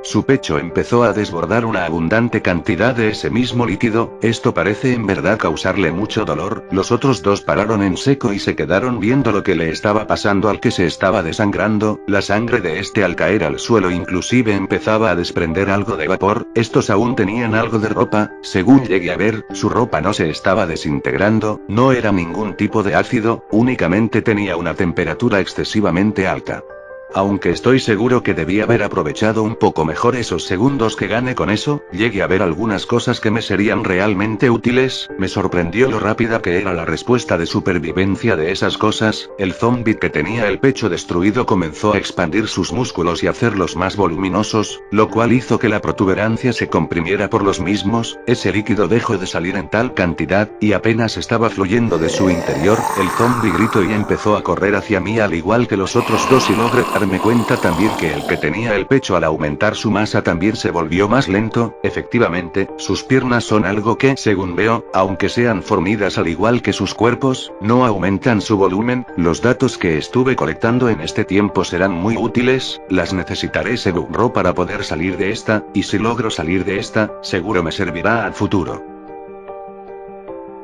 Su pecho empezó a desbordar una abundante cantidad de ese mismo líquido, esto parece en verdad causarle mucho dolor, los otros 2 pararon en seco y se quedaron viendo lo que le estaba pasando al que se estaba desangrando, la sangre de este al caer al suelo inclusive empezaba a desprender algo de vapor, estos aún tenían algo de ropa, según llegué a ver, su ropa no se estaba desintegrando, no era ningún tipo de ácido, únicamente tenía una temperatura excesivamente alta. Aunque estoy seguro que debí haber aprovechado un poco mejor esos segundos que gané con eso, llegué a ver algunas cosas que me serían realmente útiles, me sorprendió lo rápida que era la respuesta de supervivencia de esas cosas, el zombie que tenía el pecho destruido comenzó a expandir sus músculos y hacerlos más voluminosos, lo cual hizo que la protuberancia se comprimiera por los mismos, ese líquido dejó de salir en tal cantidad, y apenas estaba fluyendo de su interior, el zombie gritó y empezó a correr hacia mí al igual que los otros 2 y logré darme cuenta también que el que tenía el pecho al aumentar su masa también se volvió más lento, efectivamente, sus piernas son algo que, según veo, aunque sean fornidas al igual que sus cuerpos, no aumentan su volumen, los datos que estuve colectando en este tiempo serán muy útiles, las necesitaré seguro para poder salir de esta, y si logro salir de esta, seguro me servirá al futuro.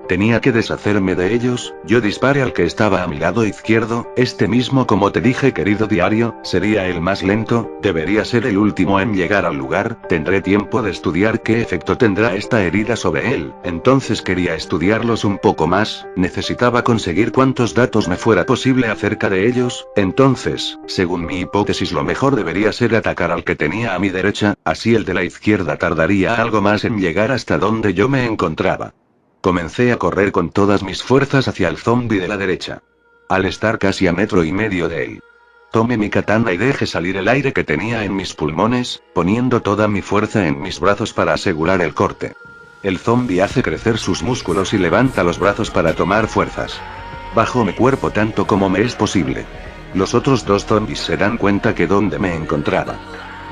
Tenía que deshacerme de ellos, yo disparé al que estaba a mi lado izquierdo, este mismo como te dije querido diario, sería el más lento, debería ser el último en llegar al lugar, tendré tiempo de estudiar qué efecto tendrá esta herida sobre él, entonces quería estudiarlos un poco más, necesitaba conseguir cuantos datos me fuera posible acerca de ellos, entonces, según mi hipótesis lo mejor debería ser atacar al que tenía a mi derecha, así el de la izquierda tardaría algo más en llegar hasta donde yo me encontraba. Comencé a correr con todas mis fuerzas hacia el zombi de la derecha. Al estar casi a 1,5 metros de él, tomé mi katana y dejé salir el aire que tenía en mis pulmones, poniendo toda mi fuerza en mis brazos para asegurar el corte. El zombi hace crecer sus músculos y levanta los brazos para tomar fuerzas. Bajo mi cuerpo tanto como me es posible. Los otros 2 zombis se dan cuenta que donde me encontraba.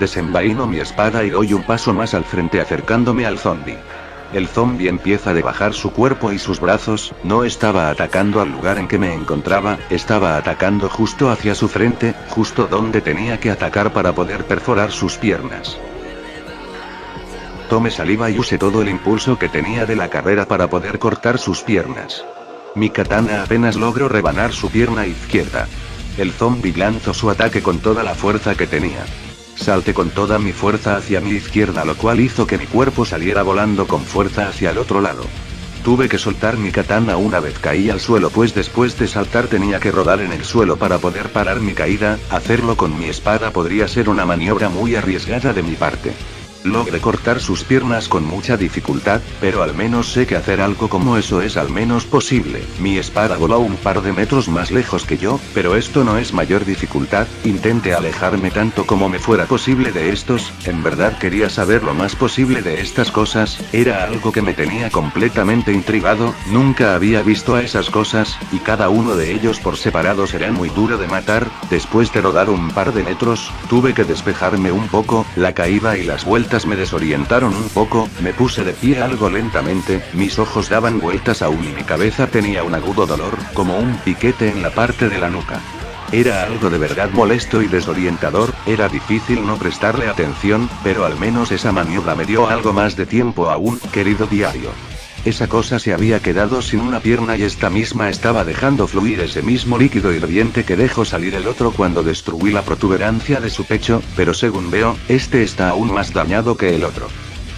Desenvaino mi espada y doy un paso más al frente acercándome al zombi. El zombie empieza a bajar su cuerpo y sus brazos, no estaba atacando al lugar en que me encontraba, estaba atacando justo hacia su frente, justo donde tenía que atacar para poder perforar sus piernas. Tomé saliva y usé todo el impulso que tenía de la carrera para poder cortar sus piernas. Mi katana apenas logró rebanar su pierna izquierda. El zombie lanzó su ataque con toda la fuerza que tenía. Salté con toda mi fuerza hacia mi izquierda, lo cual hizo que mi cuerpo saliera volando con fuerza hacia el otro lado. Tuve que soltar mi katana una vez caí al suelo, pues después de saltar tenía que rodar en el suelo para poder parar mi caída. Hacerlo con mi espada podría ser una maniobra muy arriesgada de mi parte. Logré cortar sus piernas con mucha dificultad, pero al menos sé que hacer algo como eso es al menos posible. Mi espada voló un par de metros más lejos que yo, pero esto no es mayor dificultad. Intenté alejarme tanto como me fuera posible de estos, en verdad quería saber lo más posible de estas cosas, era algo que me tenía completamente intrigado, nunca había visto a esas cosas, y cada uno de ellos por separado será muy duro de matar. Después de rodar un par de metros, tuve que despejarme un poco, la caída y las vueltas me desorientaron un poco, me puse de pie algo lentamente, mis ojos daban vueltas aún y mi cabeza tenía un agudo dolor, como un piquete en la parte de la nuca. Era algo de verdad molesto y desorientador, era difícil no prestarle atención, pero al menos esa maniobra me dio algo más de tiempo aún, querido diario. Esa cosa se había quedado sin una pierna y esta misma estaba dejando fluir ese mismo líquido hirviente que dejó salir el otro cuando destruí la protuberancia de su pecho, pero según veo, este está aún más dañado que el otro.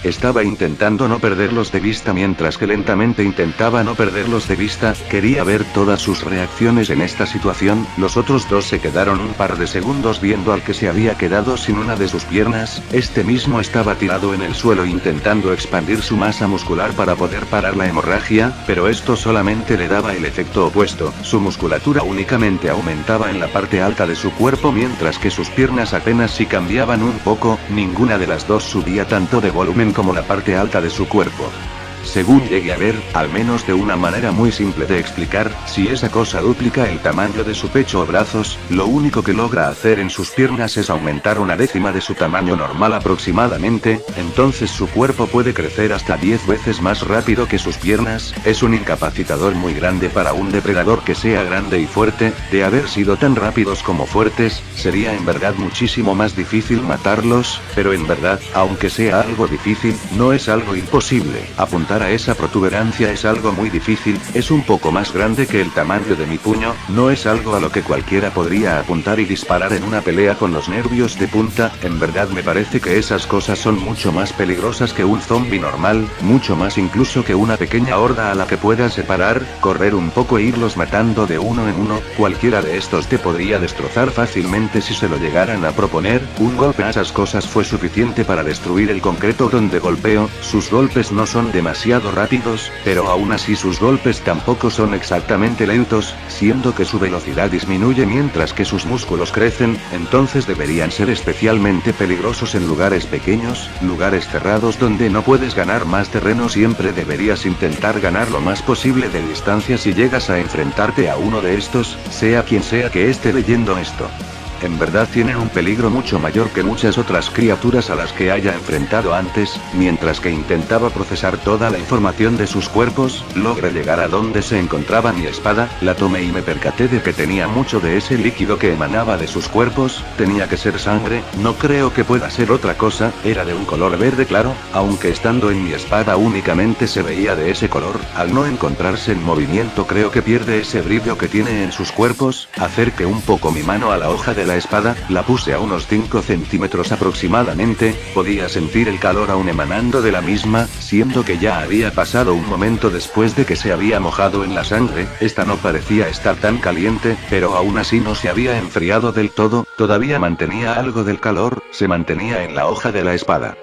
Estaba intentando no perderlos de vista mientras que lentamente intentaba no perderlos de vista, quería ver todas sus reacciones en esta situación. Los otros dos se quedaron un par de segundos viendo al que se había quedado sin una de sus piernas, este mismo estaba tirado en el suelo intentando expandir su masa muscular para poder parar la hemorragia, pero esto solamente le daba el efecto opuesto, su musculatura únicamente aumentaba en la parte alta de su cuerpo mientras que sus piernas apenas si cambiaban un poco, ninguna de las dos subía tanto de volumen como la parte alta de su cuerpo. Según llegué a ver, al menos de una manera muy simple de explicar, si esa cosa duplica el tamaño de su pecho o brazos, lo único que logra hacer en sus piernas es aumentar una décima de su tamaño normal aproximadamente, entonces su cuerpo puede crecer hasta 10 veces más rápido que sus piernas, es un incapacitador muy grande para un depredador que sea grande y fuerte. De haber sido tan rápidos como fuertes, sería en verdad muchísimo más difícil matarlos, pero en verdad, aunque sea algo difícil, no es algo imposible. Apuntar a esa protuberancia es algo muy difícil, es un poco más grande que el tamaño de mi puño, no es algo a lo que cualquiera podría apuntar y disparar en una pelea con los nervios de punta. En verdad me parece que esas cosas son mucho más peligrosas que un zombie normal, mucho más incluso que una pequeña horda a la que puedas separar, correr un poco e irlos matando de uno en uno. Cualquiera de estos te podría destrozar fácilmente si se lo llegaran a proponer. Un golpe a esas cosas fue suficiente para destruir el concreto donde golpeo. Sus golpes no son demasiado rápidos, pero aún así sus golpes tampoco son exactamente lentos, siendo que su velocidad disminuye mientras que sus músculos crecen, entonces deberían ser especialmente peligrosos en lugares pequeños, lugares cerrados donde no puedes ganar más terreno. Siempre deberías intentar ganar lo más posible de distancia si llegas a enfrentarte a uno de estos, sea quien sea que esté leyendo esto. En verdad tienen un peligro mucho mayor que muchas otras criaturas a las que haya enfrentado antes. Mientras que intentaba procesar toda la información de sus cuerpos, logré llegar a donde se encontraba mi espada, la tomé y me percaté de que tenía mucho de ese líquido que emanaba de sus cuerpos. Tenía que ser sangre, no creo que pueda ser otra cosa, era de un color verde claro, aunque estando en mi espada únicamente se veía de ese color. Al no encontrarse en movimiento creo que pierde ese brillo que tiene en sus cuerpos. Acerqué un poco mi mano a la hoja de la espada, la puse a unos 5 centímetros aproximadamente, podía sentir el calor aún emanando de la misma, siendo que ya había pasado un momento después de que se había mojado en la sangre. Esta no parecía estar tan caliente, pero aún así no se había enfriado del todo, todavía mantenía algo del calor, se mantenía en la hoja de la espada.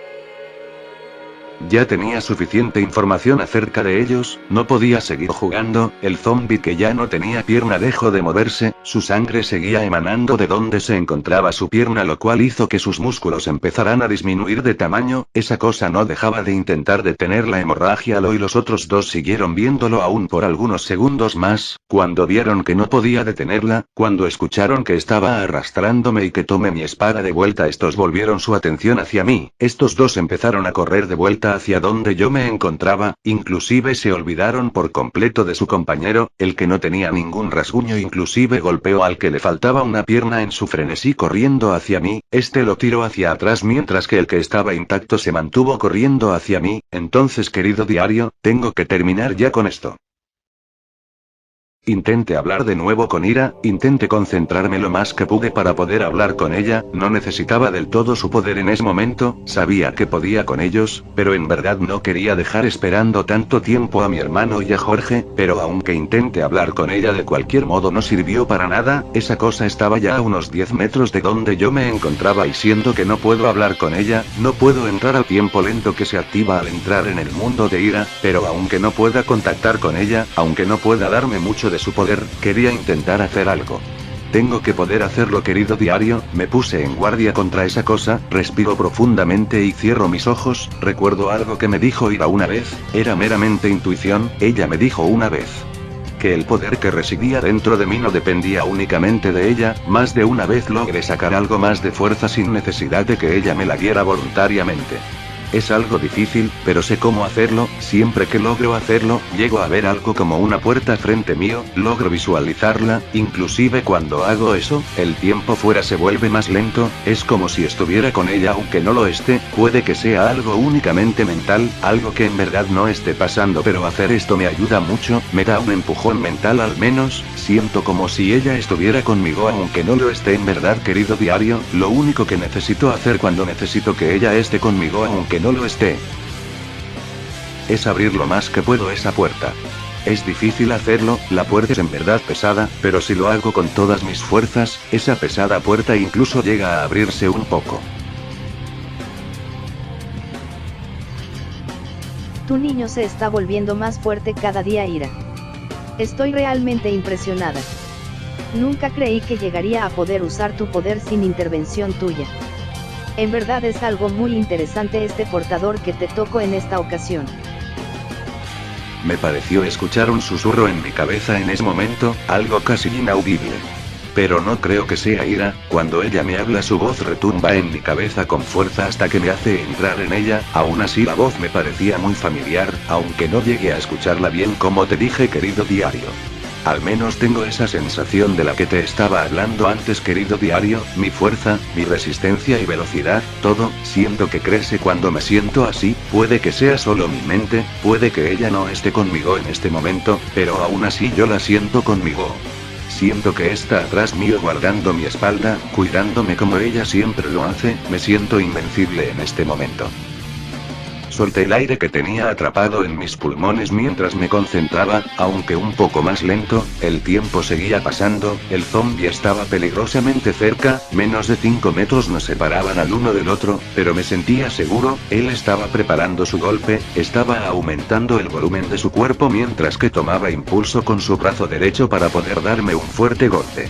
Ya tenía suficiente información acerca de ellos, no podía seguir jugando. El zombi que ya no tenía pierna dejó de moverse, su sangre seguía emanando de donde se encontraba su pierna, lo cual hizo que sus músculos empezaran a disminuir de tamaño. Esa cosa no dejaba de intentar detener la hemorragia. Lo y los otros dos siguieron viéndolo aún por algunos segundos más. Cuando vieron que no podía detenerla, cuando escucharon que estaba arrastrándome y que tomé mi espada de vuelta, estos volvieron su atención hacia mí. Estos dos empezaron a correr de vuelta mirada hacia donde yo me encontraba, inclusive se olvidaron por completo de su compañero, el que no tenía ningún rasguño, inclusive golpeó al que le faltaba una pierna en su frenesí corriendo hacia mí, lo tiró hacia atrás mientras que el que estaba intacto se mantuvo corriendo hacia mí. Entonces, querido diario, tengo que terminar ya con esto. Intenté hablar de nuevo con ira, intenté concentrarme lo más que pude para poder hablar con ella, no necesitaba del todo su poder en ese momento, sabía que podía con ellos, pero en verdad no quería dejar esperando tanto tiempo a mi hermano y a Jorge, pero aunque intenté hablar con ella de cualquier modo no sirvió para nada, esa cosa estaba ya a unos 10 metros de donde yo me encontraba y siento que no puedo hablar con ella, no puedo entrar al tiempo lento que se activa al entrar en el mundo de ira, pero aunque no pueda contactar con ella, aunque no pueda darme mucho de su poder, quería intentar hacer algo. Tengo que poder hacerlo, querido diario. Me puse en guardia contra esa cosa, respiro profundamente y cierro mis ojos. Recuerdo algo que me dijo Ira una vez, era meramente intuición, ella me dijo una vez que el poder que residía dentro de mí no dependía únicamente de ella, más de una vez logré sacar algo más de fuerza sin necesidad de que ella me la diera voluntariamente. Es algo difícil, pero sé cómo hacerlo. Siempre que logro hacerlo, llego a ver algo como una puerta frente mío, logro visualizarla, inclusive cuando hago eso, el tiempo fuera se vuelve más lento, es como si estuviera con ella aunque no lo esté, puede que sea algo únicamente mental, algo que en verdad no esté pasando, pero hacer esto me ayuda mucho, me da un empujón mental al menos, siento como si ella estuviera conmigo aunque no lo esté en verdad, querido diario, lo único que necesito hacer cuando necesito que ella esté conmigo aunque no lo esté, es abrir lo más que puedo esa puerta. Es difícil hacerlo, la puerta es en verdad pesada, pero si lo hago con todas mis fuerzas, esa pesada puerta incluso llega a abrirse un poco. Tu niño se está volviendo más fuerte cada día, Ira. Estoy realmente impresionada. Nunca creí que llegaría a poder usar tu poder sin intervención tuya. En verdad es algo muy interesante este portador que te tocó en esta ocasión. Me pareció escuchar un susurro en mi cabeza en ese momento, algo casi inaudible. Pero no creo que sea Ira, cuando ella me habla su voz retumba en mi cabeza con fuerza hasta que me hace entrar en ella, aún así la voz me parecía muy familiar, aunque no llegué a escucharla bien como te dije, querido diario. Al menos tengo esa sensación de la que te estaba hablando antes, querido diario, mi fuerza, mi resistencia y velocidad, todo, siento que crece cuando me siento así, puede que sea solo mi mente, puede que ella no esté conmigo en este momento, pero aún así yo la siento conmigo. Siento que está atrás mío guardando mi espalda, cuidándome como ella siempre lo hace, me siento invencible en este momento. Solté el aire que tenía atrapado en mis pulmones mientras me concentraba, aunque un poco más lento, el tiempo seguía pasando, el zombie estaba peligrosamente cerca, menos de 5 metros nos separaban al uno del otro, pero me sentía seguro, él estaba preparando su golpe, estaba aumentando el volumen de su cuerpo mientras que tomaba impulso con su brazo derecho para poder darme un fuerte golpe.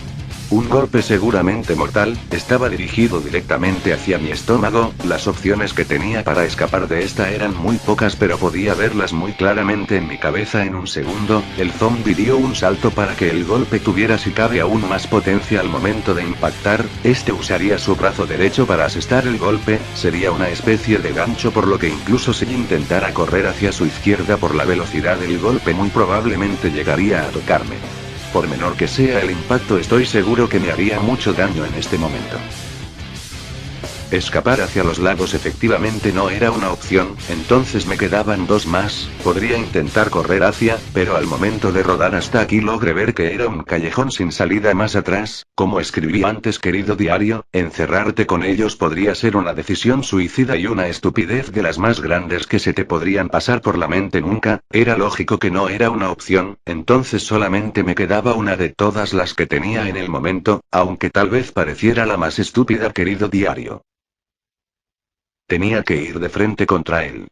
Un golpe seguramente mortal, estaba dirigido directamente hacia mi estómago, las opciones que tenía para escapar de esta eran muy pocas pero podía verlas muy claramente en mi cabeza en un segundo, el zombie dio un salto para que el golpe tuviera si cabe aún más potencia al momento de impactar, usaría su brazo derecho para asestar el golpe, sería una especie de gancho por lo que incluso si intentara correr hacia su izquierda por la velocidad del golpe muy probablemente llegaría a tocarme. Por menor que sea el impacto estoy seguro que me haría mucho daño en este momento. Escapar hacia los lagos efectivamente no era una opción, entonces me quedaban 2 más, podría intentar correr hacia, pero al momento de rodar hasta aquí logré ver que era un callejón sin salida más atrás, como escribí antes, querido diario, encerrarte con ellos podría ser una decisión suicida y una estupidez de las más grandes que se te podrían pasar por la mente nunca, era lógico que no era una opción, entonces solamente me quedaba una de todas las que tenía en el momento, aunque tal vez pareciera la más estúpida, querido diario. Tenía que ir de frente contra él.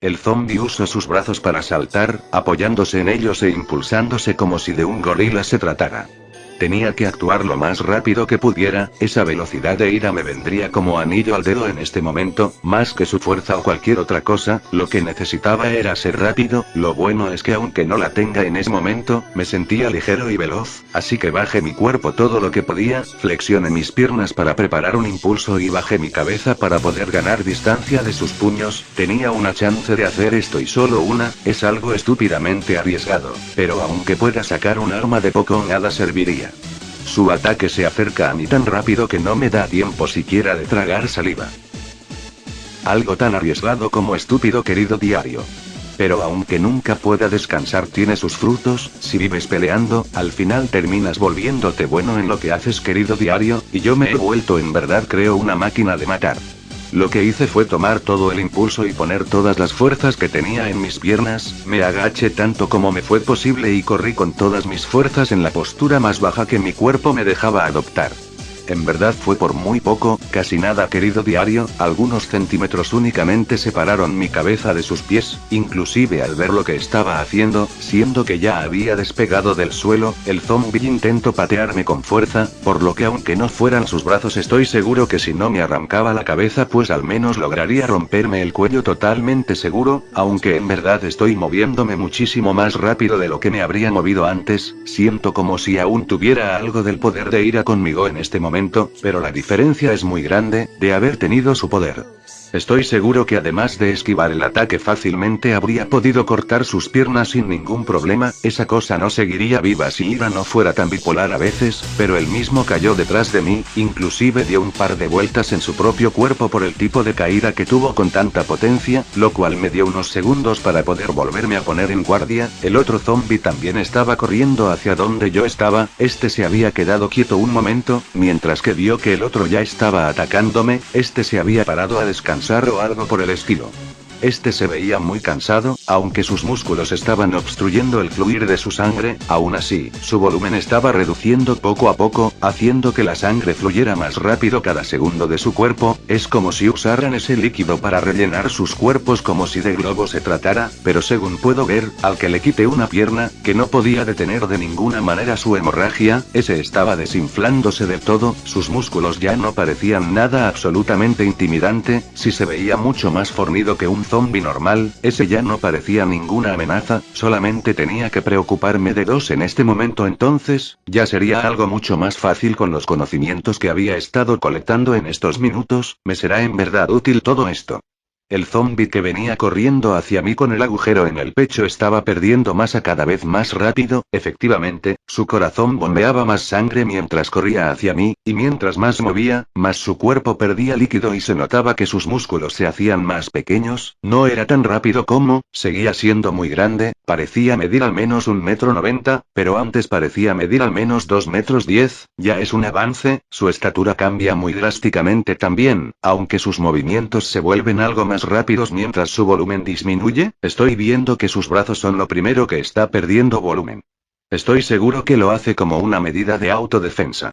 El zombie usó sus brazos para saltar, apoyándose en ellos e impulsándose como si de un gorila se tratara. Tenía que actuar lo más rápido que pudiera, esa velocidad de ira me vendría como anillo al dedo en este momento, más que su fuerza o cualquier otra cosa, lo que necesitaba era ser rápido. Lo bueno es que aunque no la tenga en ese momento, me sentía ligero y veloz, así que bajé mi cuerpo todo lo que podía, flexioné mis piernas para preparar un impulso y bajé mi cabeza para poder ganar distancia de sus puños. Tenía una chance de hacer esto y solo una, es algo estúpidamente arriesgado, pero aunque pueda sacar un arma de poco o nada serviría. Su ataque se acerca a mí tan rápido que no me da tiempo siquiera de tragar saliva. Algo tan arriesgado como estúpido, querido diario. Pero aunque nunca pueda descansar, tiene sus frutos. Si vives peleando, al final terminas volviéndote bueno en lo que haces, querido diario, y yo me he vuelto en verdad creo una máquina de matar. Lo que hice fue tomar todo el impulso y poner todas las fuerzas que tenía en mis piernas, me agaché tanto como me fue posible y corrí con todas mis fuerzas en la postura más baja que mi cuerpo me dejaba adoptar. En verdad fue por muy poco, casi nada, querido diario, algunos centímetros únicamente separaron mi cabeza de sus pies, inclusive al ver lo que estaba haciendo, siendo que ya había despegado del suelo, el zombie intentó patearme con fuerza, por lo que aunque no fueran sus brazos estoy seguro que si no me arrancaba la cabeza pues al menos lograría romperme el cuello, totalmente seguro, aunque en verdad estoy moviéndome muchísimo más rápido de lo que me habría movido antes, siento como si aún tuviera algo del poder de ira conmigo en este momento. Pero la diferencia es muy grande, de haber tenido su poder. Estoy seguro que además de esquivar el ataque fácilmente habría podido cortar sus piernas sin ningún problema. Esa cosa no seguiría viva si Ira no fuera tan bipolar a veces, pero él mismo cayó detrás de mí, inclusive dio un par de vueltas en su propio cuerpo por el tipo de caída que tuvo con tanta potencia, lo cual me dio unos segundos para poder volverme a poner en guardia. El otro zombie también estaba corriendo hacia donde yo estaba, este se había quedado quieto un momento, mientras que vio que el otro ya estaba atacándome, este se había parado a descansar o algo por el estilo. Este se veía muy cansado, aunque sus músculos estaban obstruyendo el fluir de su sangre, aún así, su volumen estaba reduciendo poco a poco, haciendo que la sangre fluyera más rápido cada segundo de su cuerpo. Es como si usaran ese líquido para rellenar sus cuerpos como si de globo se tratara, pero según puedo ver, al que le quité una pierna, que no podía detener de ninguna manera su hemorragia, ese estaba desinflándose de todo, sus músculos ya no parecían nada absolutamente intimidante, si se veía mucho más fornido que un zombie normal, ese ya no parecía ninguna amenaza, solamente tenía que preocuparme de dos en este momento, entonces, ya sería algo mucho más fácil con los conocimientos que había estado colectando en estos minutos, me será en verdad útil todo esto. El zombie que venía corriendo hacia mí con el agujero en el pecho estaba perdiendo masa cada vez más rápido, efectivamente, su corazón bombeaba más sangre mientras corría hacia mí, y mientras más movía, más su cuerpo perdía líquido y se notaba que sus músculos se hacían más pequeños. No era tan rápido como, seguía siendo muy grande, parecía medir al menos 1,90 m, pero antes parecía medir al menos 2,10 m, ya es un avance, su estatura cambia muy drásticamente también, aunque sus movimientos se vuelven algo más rápidos mientras su volumen disminuye, estoy viendo que sus brazos son lo primero que está perdiendo volumen. Estoy seguro que lo hace como una medida de autodefensa.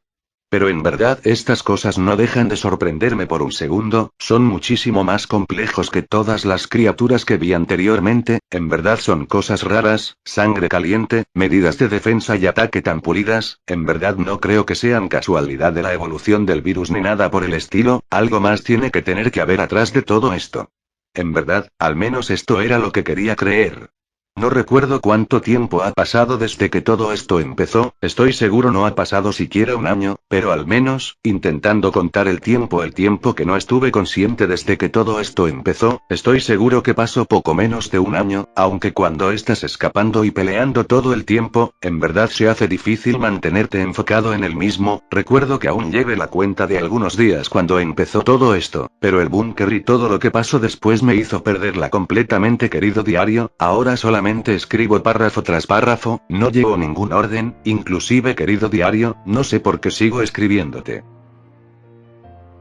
Pero en verdad estas cosas no dejan de sorprenderme por un segundo, son muchísimo más complejos que todas las criaturas que vi anteriormente, en verdad son cosas raras, sangre caliente, medidas de defensa y ataque tan pulidas, en verdad no creo que sean casualidad de la evolución del virus ni nada por el estilo, algo más tiene que tener que haber atrás de todo esto. En verdad, al menos esto era lo que quería creer. No recuerdo cuánto tiempo ha pasado desde que todo esto empezó, estoy seguro no ha pasado siquiera un año, pero al menos, intentando contar el tiempo que no estuve consciente desde que todo esto empezó, estoy seguro que pasó poco menos de un año, aunque cuando estás escapando y peleando todo el tiempo, en verdad se hace difícil mantenerte enfocado en el mismo. Recuerdo que aún lleve la cuenta de algunos días cuando empezó todo esto, pero el búnker y todo lo que pasó después me hizo perderla completamente, querido diario. Ahora solamente escribo párrafo tras párrafo, no llevo ningún orden, inclusive, querido diario, no sé por qué sigo escribiéndote.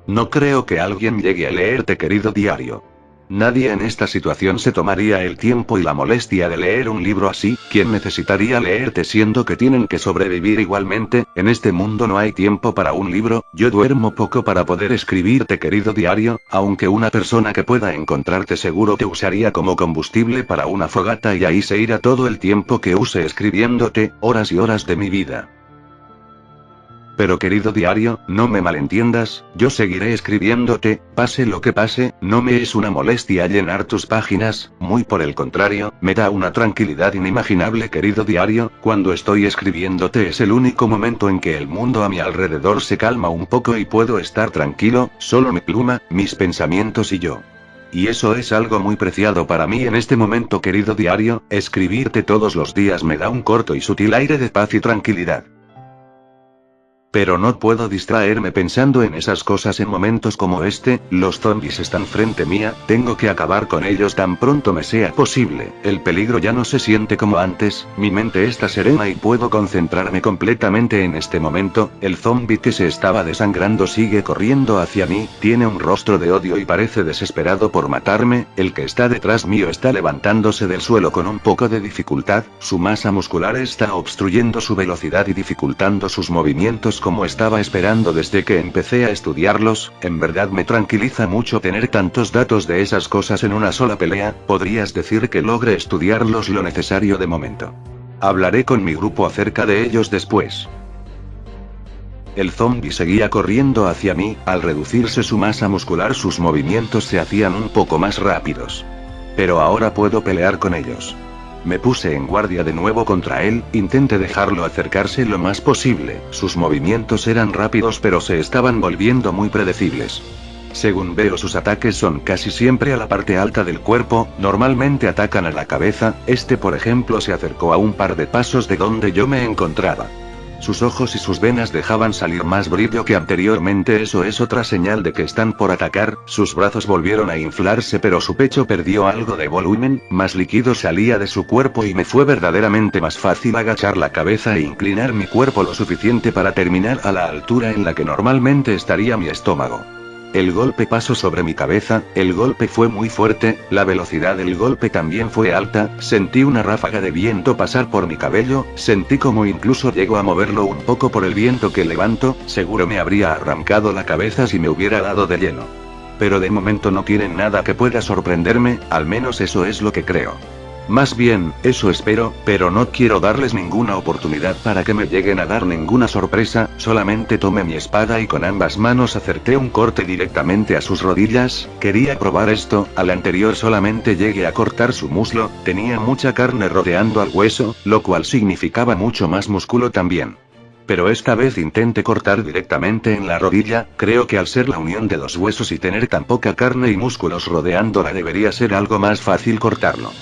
No creo que alguien llegue a leerte, querido diario. Nadie en esta situación se tomaría el tiempo y la molestia de leer un libro así. ¿Quién necesitaría leerte siendo que tienen que sobrevivir igualmente? En este mundo no hay tiempo para un libro, yo duermo poco para poder escribirte, querido diario, aunque una persona que pueda encontrarte seguro te usaría como combustible para una fogata y ahí se irá todo el tiempo que use escribiéndote, horas y horas de mi vida. Pero querido diario, no me malentiendas, yo seguiré escribiéndote, pase lo que pase, no me es una molestia llenar tus páginas, muy por el contrario, me da una tranquilidad inimaginable querido diario, cuando estoy escribiéndote es el único momento en que el mundo a mi alrededor se calma un poco y puedo estar tranquilo, solo mi pluma, mis pensamientos y yo. Y eso es algo muy preciado para mí en este momento querido diario, escribirte todos los días me da un corto y sutil aire de paz y tranquilidad. Pero no puedo distraerme pensando en esas cosas en momentos como este, los zombies están frente mía, tengo que acabar con ellos tan pronto me sea posible, el peligro ya no se siente como antes, mi mente está serena y puedo concentrarme completamente en este momento, el zombie que se estaba desangrando sigue corriendo hacia mí, tiene un rostro de odio y parece desesperado por matarme, el que está detrás mío está levantándose del suelo con un poco de dificultad, su masa muscular está obstruyendo su velocidad y dificultando sus movimientos como estaba esperando desde que empecé a estudiarlos, en verdad me tranquiliza mucho tener tantos datos de esas cosas en una sola pelea, podrías decir que logré estudiarlos lo necesario de momento. Hablaré con mi grupo acerca de ellos después. El zombie seguía corriendo hacia mí, al reducirse su masa muscular sus movimientos se hacían un poco más rápidos. Pero ahora puedo pelear con ellos. Me puse en guardia de nuevo contra él, intenté dejarlo acercarse lo más posible, sus movimientos eran rápidos pero se estaban volviendo muy predecibles. Según veo sus ataques son casi siempre a la parte alta del cuerpo, normalmente atacan a la cabeza, este por ejemplo se acercó a un par de pasos de donde yo me encontraba. Sus ojos y sus venas dejaban salir más brillo que anteriormente, eso es otra señal de que están por atacar, sus brazos volvieron a inflarse pero su pecho perdió algo de volumen, más líquido salía de su cuerpo y me fue verdaderamente más fácil agachar la cabeza e inclinar mi cuerpo lo suficiente para terminar a la altura en la que normalmente estaría mi estómago. El golpe pasó sobre mi cabeza, el golpe fue muy fuerte, la velocidad del golpe también fue alta, sentí una ráfaga de viento pasar por mi cabello, sentí como incluso llego a moverlo un poco por el viento que levanto, seguro me habría arrancado la cabeza si me hubiera dado de lleno. Pero de momento no tienen nada que pueda sorprenderme, al menos eso es lo que creo. Más bien, eso espero, pero no quiero darles ninguna oportunidad para que me lleguen a dar ninguna sorpresa, solamente tomé mi espada y con ambas manos acerté un corte directamente a sus rodillas, quería probar esto, al anterior solamente llegué a cortar su muslo, tenía mucha carne rodeando al hueso, lo cual significaba mucho más músculo también. Pero esta vez intenté cortar directamente en la rodilla, creo que al ser la unión de dos huesos y tener tan poca carne y músculos rodeándola debería ser algo más fácil cortarlo.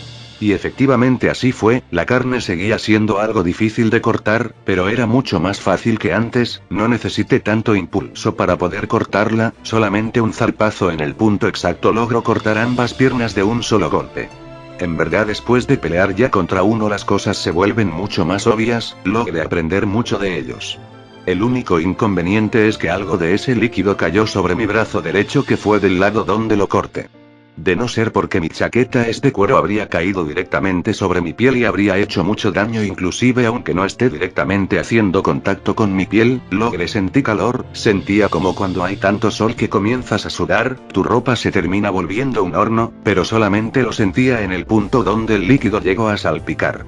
Y efectivamente así fue, la carne seguía siendo algo difícil de cortar, pero era mucho más fácil que antes, no necesité tanto impulso para poder cortarla, solamente un zarpazo en el punto exacto logró cortar ambas piernas de un solo golpe. En verdad después de pelear ya contra uno las cosas se vuelven mucho más obvias, logré aprender mucho de ellos. El único inconveniente es que algo de ese líquido cayó sobre mi brazo derecho que fue del lado donde lo corté. De no ser porque mi chaqueta es de cuero habría caído directamente sobre mi piel y habría hecho mucho daño inclusive aunque no esté directamente haciendo contacto con mi piel, sentí calor, sentía como cuando hay tanto sol que comienzas a sudar, tu ropa se termina volviendo un horno, pero solamente lo sentía en el punto donde el líquido llegó a salpicar.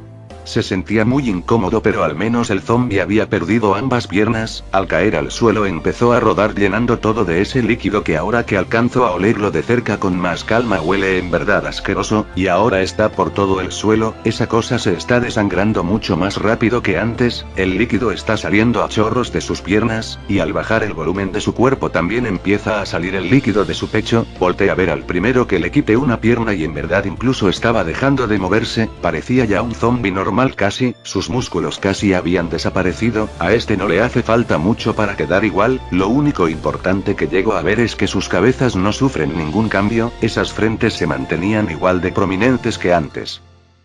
Se sentía muy incómodo pero al menos el zombie había perdido ambas piernas, al caer al suelo empezó a rodar llenando todo de ese líquido que ahora que alcanzo a olerlo de cerca con más calma huele en verdad asqueroso, y ahora está por todo el suelo, esa cosa se está desangrando mucho más rápido que antes, el líquido está saliendo a chorros de sus piernas, y al bajar el volumen de su cuerpo también empieza a salir el líquido de su pecho, volteé a ver al primero que le quité una pierna y en verdad incluso estaba dejando de moverse, parecía ya un zombie normal casi, sus músculos casi habían desaparecido, a este no le hace falta mucho para quedar igual, lo único importante que llego a ver es que sus cabezas no sufren ningún cambio, esas frentes se mantenían igual de prominentes que antes.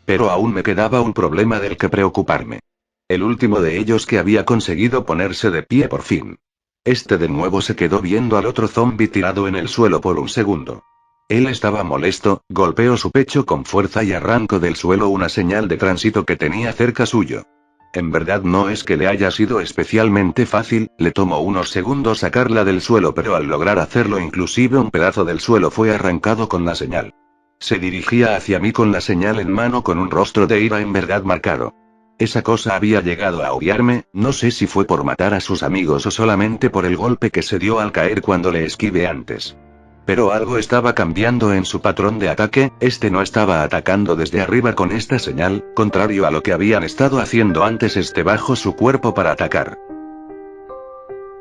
Pero aún me quedaba un problema del que preocuparme. El último de ellos que había conseguido ponerse de pie por fin. Este de nuevo se quedó viendo al otro zombi tirado en el suelo por un segundo. Él estaba molesto, golpeó su pecho con fuerza y arrancó del suelo una señal de tránsito que tenía cerca suyo. En verdad no es que le haya sido especialmente fácil, le tomó unos segundos sacarla del suelo pero al lograr hacerlo inclusive un pedazo del suelo fue arrancado con la señal. Se dirigía hacia mí con la señal en mano con un rostro de ira en verdad marcado. Esa cosa había llegado a odiarme, no sé si fue por matar a sus amigos o solamente por el golpe que se dio al caer cuando le esquivé antes. Pero algo estaba cambiando en su patrón de ataque, este no estaba atacando desde arriba con esta señal, contrario a lo que habían estado haciendo antes, bajó su cuerpo para atacar.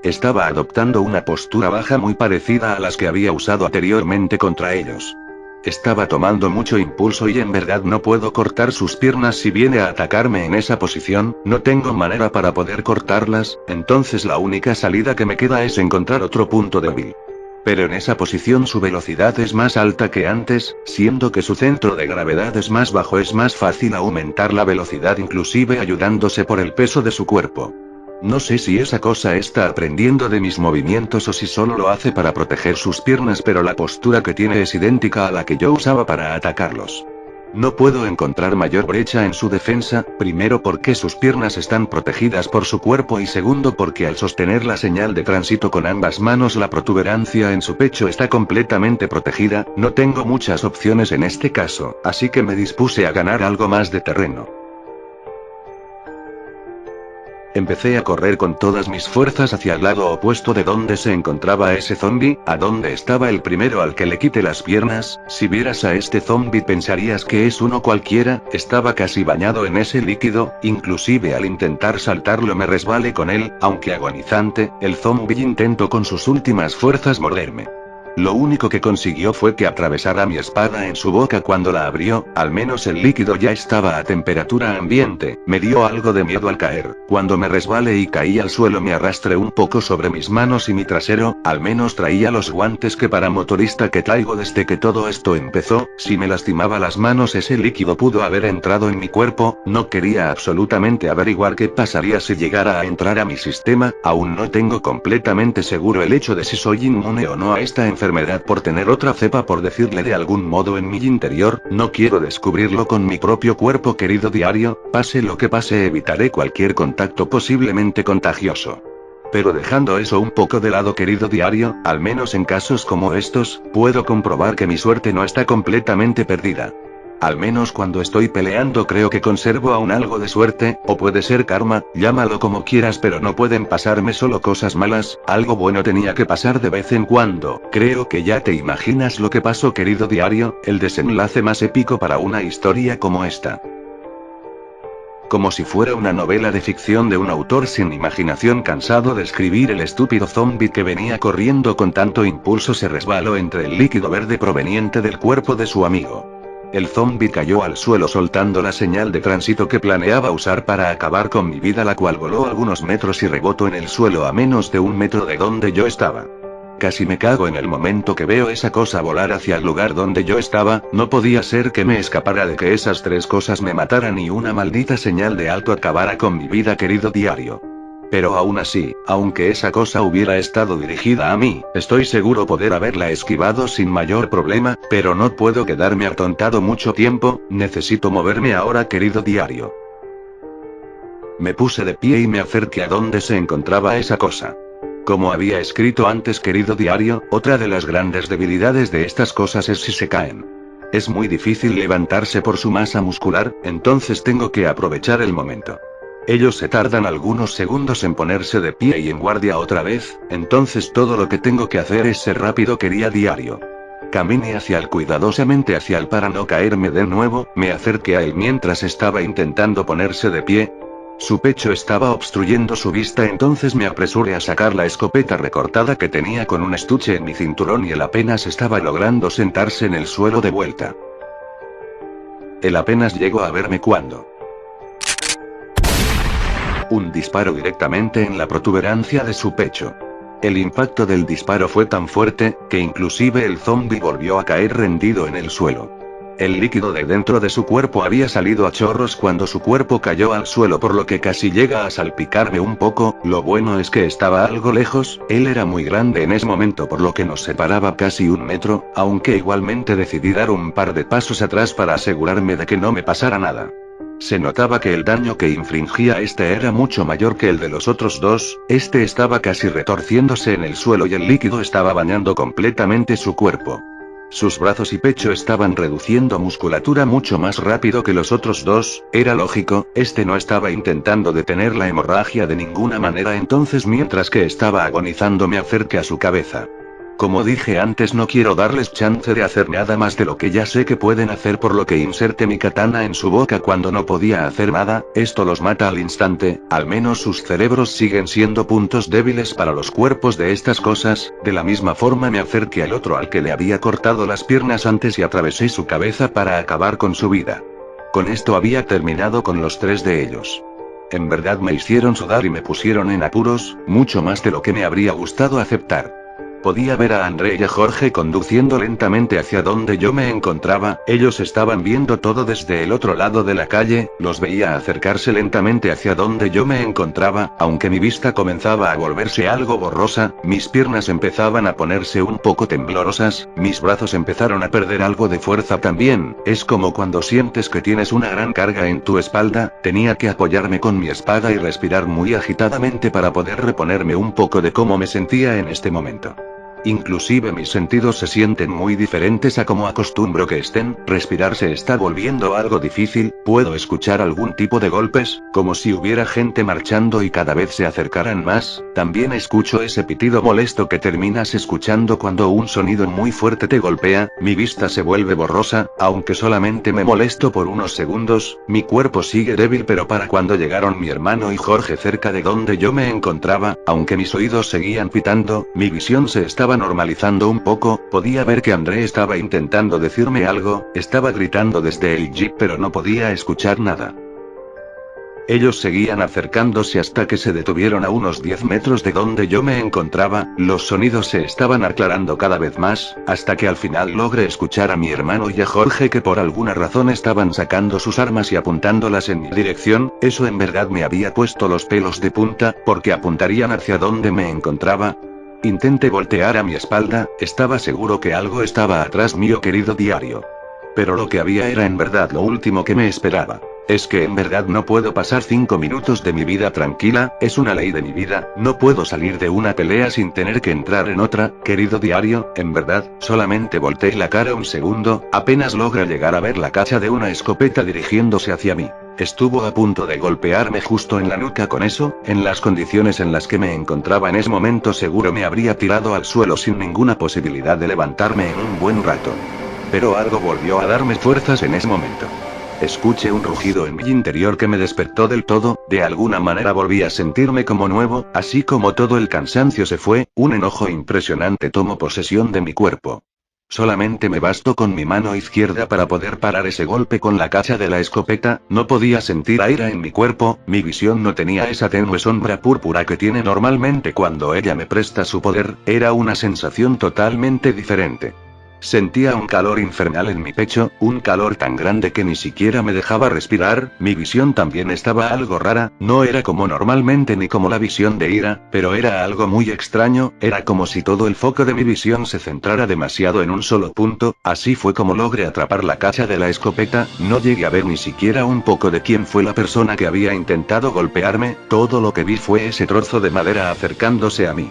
Estaba adoptando una postura baja muy parecida a las que había usado anteriormente contra ellos. Estaba tomando mucho impulso y en verdad no puedo cortar sus piernas si viene a atacarme en esa posición, no tengo manera para poder cortarlas, entonces la única salida que me queda es encontrar otro punto débil. Pero en esa posición su velocidad es más alta que antes, siendo que su centro de gravedad es más bajo, es más fácil aumentar la velocidad inclusive ayudándose por el peso de su cuerpo. No sé si esa cosa está aprendiendo de mis movimientos o si solo lo hace para proteger sus piernas, pero la postura que tiene es idéntica a la que yo usaba para atacarlos. No puedo encontrar mayor brecha en su defensa, primero porque sus piernas están protegidas por su cuerpo y segundo porque al sostener la señal de tránsito con ambas manos la protuberancia en su pecho está completamente protegida, no tengo muchas opciones en este caso, así que me dispuse a ganar algo más de terreno. Empecé a correr con todas mis fuerzas hacia el lado opuesto de donde se encontraba ese zombi, a donde estaba el primero al que le quité las piernas. Si vieras a este zombi pensarías que es uno cualquiera, estaba casi bañado en ese líquido, inclusive al intentar saltarlo me resbalé con él, aunque agonizante, el zombi intentó con sus últimas fuerzas morderme. Lo único que consiguió fue que atravesara mi espada en su boca cuando la abrió, al menos el líquido ya estaba a temperatura ambiente, me dio algo de miedo al caer, cuando me resbalé y caí al suelo me arrastré un poco sobre mis manos y mi trasero, al menos traía los guantes que para motorista que traigo desde que todo esto empezó, si me lastimaba las manos ese líquido pudo haber entrado en mi cuerpo, no quería absolutamente averiguar qué pasaría si llegara a entrar a mi sistema, aún no tengo completamente seguro el hecho de si soy inmune o no a esta enfermedad por tener otra cepa por decirle de algún modo en mi interior, no quiero descubrirlo con mi propio cuerpo querido diario, pase lo que pase evitaré cualquier contacto posiblemente contagioso. Pero dejando eso un poco de lado querido diario, al menos en casos como estos, puedo comprobar que mi suerte no está completamente perdida. Al menos cuando estoy peleando creo que conservo aún algo de suerte, o puede ser karma, llámalo como quieras, pero no pueden pasarme solo cosas malas, algo bueno tenía que pasar de vez en cuando. Creo que ya te imaginas lo que pasó querido diario, el desenlace más épico para una historia como esta. Como si fuera una novela de ficción de un autor sin imaginación cansado de escribir, el estúpido zombi que venía corriendo con tanto impulso se resbaló entre el líquido verde proveniente del cuerpo de su amigo. El zombi cayó al suelo soltando la señal de tránsito que planeaba usar para acabar con mi vida, la cual voló algunos metros y rebotó en el suelo a menos de 1 metro de donde yo estaba. Casi me cago en el momento que veo esa cosa volar hacia el lugar donde yo estaba, no podía ser que me escapara de que esas tres cosas me mataran y una maldita señal de alto acabara con mi vida querido diario. Pero aún así, aunque esa cosa hubiera estado dirigida a mí, estoy seguro poder haberla esquivado sin mayor problema, pero no puedo quedarme atontado mucho tiempo, necesito moverme ahora querido diario. Me puse de pie y me acerqué a donde se encontraba esa cosa. Como había escrito antes querido diario, otra de las grandes debilidades de estas cosas es si se caen. Es muy difícil levantarse por su masa muscular, entonces tengo que aprovechar el momento. Ellos se tardan algunos segundos en ponerse de pie y en guardia otra vez, entonces todo lo que tengo que hacer es ser rápido quería diario. Caminé cuidadosamente hacia él para no caerme de nuevo, me acerqué a él mientras estaba intentando ponerse de pie. Su pecho estaba obstruyendo su vista, entonces me apresuré a sacar la escopeta recortada que tenía con un estuche en mi cinturón y él apenas estaba logrando sentarse en el suelo de vuelta. Él apenas llegó a verme cuando un disparo directamente en la protuberancia de su pecho. El impacto del disparo fue tan fuerte, que inclusive el zombi volvió a caer rendido en el suelo. El líquido de dentro de su cuerpo había salido a chorros cuando su cuerpo cayó al suelo, por lo que casi llega a salpicarme un poco. Lo bueno es que estaba algo lejos, él era muy grande en ese momento por lo que nos separaba casi 1 metro, aunque igualmente decidí dar un par de pasos atrás para asegurarme de que no me pasara nada. Se notaba que el daño que infringía este era mucho mayor que el de los otros dos, este estaba casi retorciéndose en el suelo y el líquido estaba bañando completamente su cuerpo. Sus brazos y pecho estaban reduciendo musculatura mucho más rápido que los otros dos, era lógico, este no estaba intentando detener la hemorragia de ninguna manera, entonces mientras que estaba agonizando me acerqué a su cabeza. Como dije antes, no quiero darles chance de hacer nada más de lo que ya sé que pueden hacer, por lo que inserté mi katana en su boca cuando no podía hacer nada. Esto los mata al instante, al menos sus cerebros siguen siendo puntos débiles para los cuerpos de estas cosas. De la misma forma me acerqué al otro al que le había cortado las piernas antes y atravesé su cabeza para acabar con su vida. Con esto había terminado con los tres de ellos. En verdad me hicieron sudar y me pusieron en apuros, mucho más de lo que me habría gustado aceptar. Podía ver a André y a Jorge conduciendo lentamente hacia donde yo me encontraba. Ellos estaban viendo todo desde el otro lado de la calle, los veía acercarse lentamente hacia donde yo me encontraba, aunque mi vista comenzaba a volverse algo borrosa, mis piernas empezaban a ponerse un poco temblorosas, mis brazos empezaron a perder algo de fuerza también. Es como cuando sientes que tienes una gran carga en tu espalda. Tenía que apoyarme con mi espada y respirar muy agitadamente para poder reponerme un poco de cómo me sentía en este momento. Inclusive mis sentidos se sienten muy diferentes a como acostumbro que estén. Respirar se está volviendo algo difícil. Puedo escuchar algún tipo de golpes, como si hubiera gente marchando y cada vez se acercaran más. También escucho ese pitido molesto que terminas escuchando cuando un sonido muy fuerte te golpea. Mi vista se vuelve borrosa, aunque solamente me molesto por unos segundos. Mi cuerpo sigue débil, pero para cuando llegaron mi hermano y Jorge cerca de donde yo me encontraba, aunque mis oídos seguían pitando, mi visión se estaba normalizando un poco. Podía ver que André estaba intentando decirme algo, estaba gritando desde el jeep, pero no podía escuchar nada. Ellos seguían acercándose hasta que se detuvieron a unos 10 metros de donde yo me encontraba. Los sonidos se estaban aclarando cada vez más, hasta que al final logré escuchar a mi hermano y a Jorge que por alguna razón estaban sacando sus armas y apuntándolas en mi dirección. Eso en verdad me había puesto los pelos de punta, porque apuntarían hacia donde me encontraba. Intenté voltear a mi espalda, estaba seguro que algo estaba atrás mío, querido diario. Pero lo que había era en verdad lo último que me esperaba. Es que en verdad no puedo pasar 5 minutos de mi vida tranquila, es una ley de mi vida, no puedo salir de una pelea sin tener que entrar en otra, querido diario. En verdad, solamente volteé la cara un segundo, apenas logré llegar a ver la cacha de una escopeta dirigiéndose hacia mí. Estuvo a punto de golpearme justo en la nuca. Con eso, en las condiciones en las que me encontraba en ese momento, seguro me habría tirado al suelo sin ninguna posibilidad de levantarme en un buen rato. Pero algo volvió a darme fuerzas en ese momento. Escuché un rugido en mi interior que me despertó del todo. De alguna manera volví a sentirme como nuevo, así como todo el cansancio se fue, un enojo impresionante tomó posesión de mi cuerpo. Solamente me bastó con mi mano izquierda para poder parar ese golpe con la cacha de la escopeta. No podía sentir aire en mi cuerpo, mi visión no tenía esa tenue sombra púrpura que tiene normalmente cuando ella me presta su poder. Era una sensación totalmente diferente. Sentía un calor infernal en mi pecho, un calor tan grande que ni siquiera me dejaba respirar. Mi visión también estaba algo rara, no era como normalmente ni como la visión de Ira, pero era algo muy extraño. Era como si todo el foco de mi visión se centrara demasiado en un solo punto. Así fue como logré atrapar la cacha de la escopeta. No llegué a ver ni siquiera un poco de quién fue la persona que había intentado golpearme, todo lo que vi fue ese trozo de madera acercándose a mí.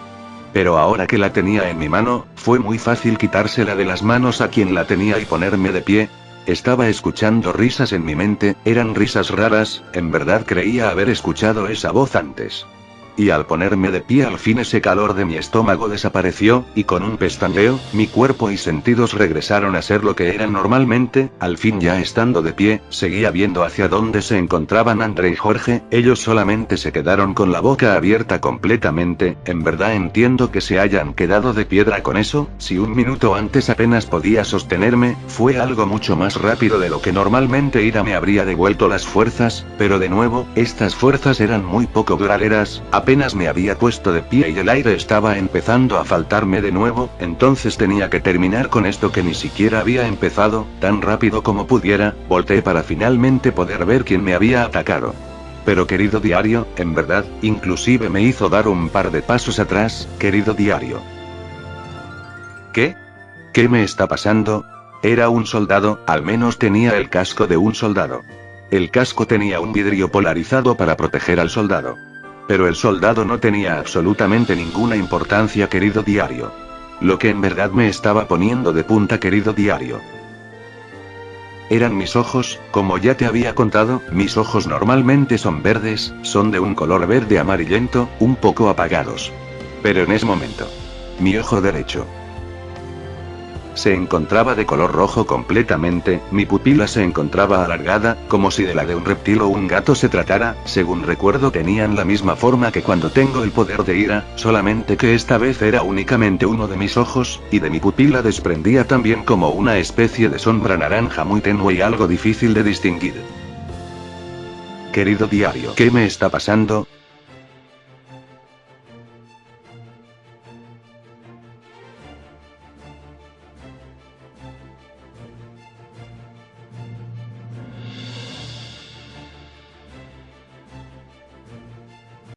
Pero ahora que la tenía en mi mano, fue muy fácil quitársela de las manos a quien la tenía y ponerme de pie. Estaba escuchando risas en mi mente, eran risas raras, en verdad creía haber escuchado esa voz antes. Y al ponerme de pie al fin ese calor de mi estómago desapareció, y con un pestañeo, mi cuerpo y sentidos regresaron a ser lo que eran normalmente. Al fin, ya estando de pie, seguía viendo hacia donde se encontraban André y Jorge. Ellos solamente se quedaron con la boca abierta completamente. En verdad entiendo que se hayan quedado de piedra con eso. Si un minuto antes apenas podía sostenerme, fue algo mucho más rápido de lo que normalmente Ira me habría devuelto las fuerzas, pero de nuevo, estas fuerzas eran muy poco duraderas. Apenas me había puesto de pie y el aire estaba empezando a faltarme de nuevo, entonces tenía que terminar con esto que ni siquiera había empezado. Tan rápido como pudiera, volteé para finalmente poder ver quién me había atacado. Pero querido diario, en verdad, inclusive me hizo dar un par de pasos atrás, querido diario. ¿Qué? ¿Qué me está pasando? Era un soldado, al menos tenía el casco de un soldado. El casco tenía un vidrio polarizado para proteger al soldado. Pero el soldado no tenía absolutamente ninguna importancia, querido diario. Lo que en verdad me estaba poniendo de punta, querido diario. Eran mis ojos, como ya te había contado, mis ojos normalmente son verdes, son de un color verde amarillento, un poco apagados. Pero en ese momento, mi ojo derecho se encontraba de color rojo completamente, mi pupila se encontraba alargada, como si de la de un reptil o un gato se tratara, según recuerdo tenían la misma forma que cuando tengo el poder de ira, solamente que esta vez era únicamente uno de mis ojos, y de mi pupila desprendía también como una especie de sombra naranja muy tenue y algo difícil de distinguir. Querido diario, ¿qué me está pasando?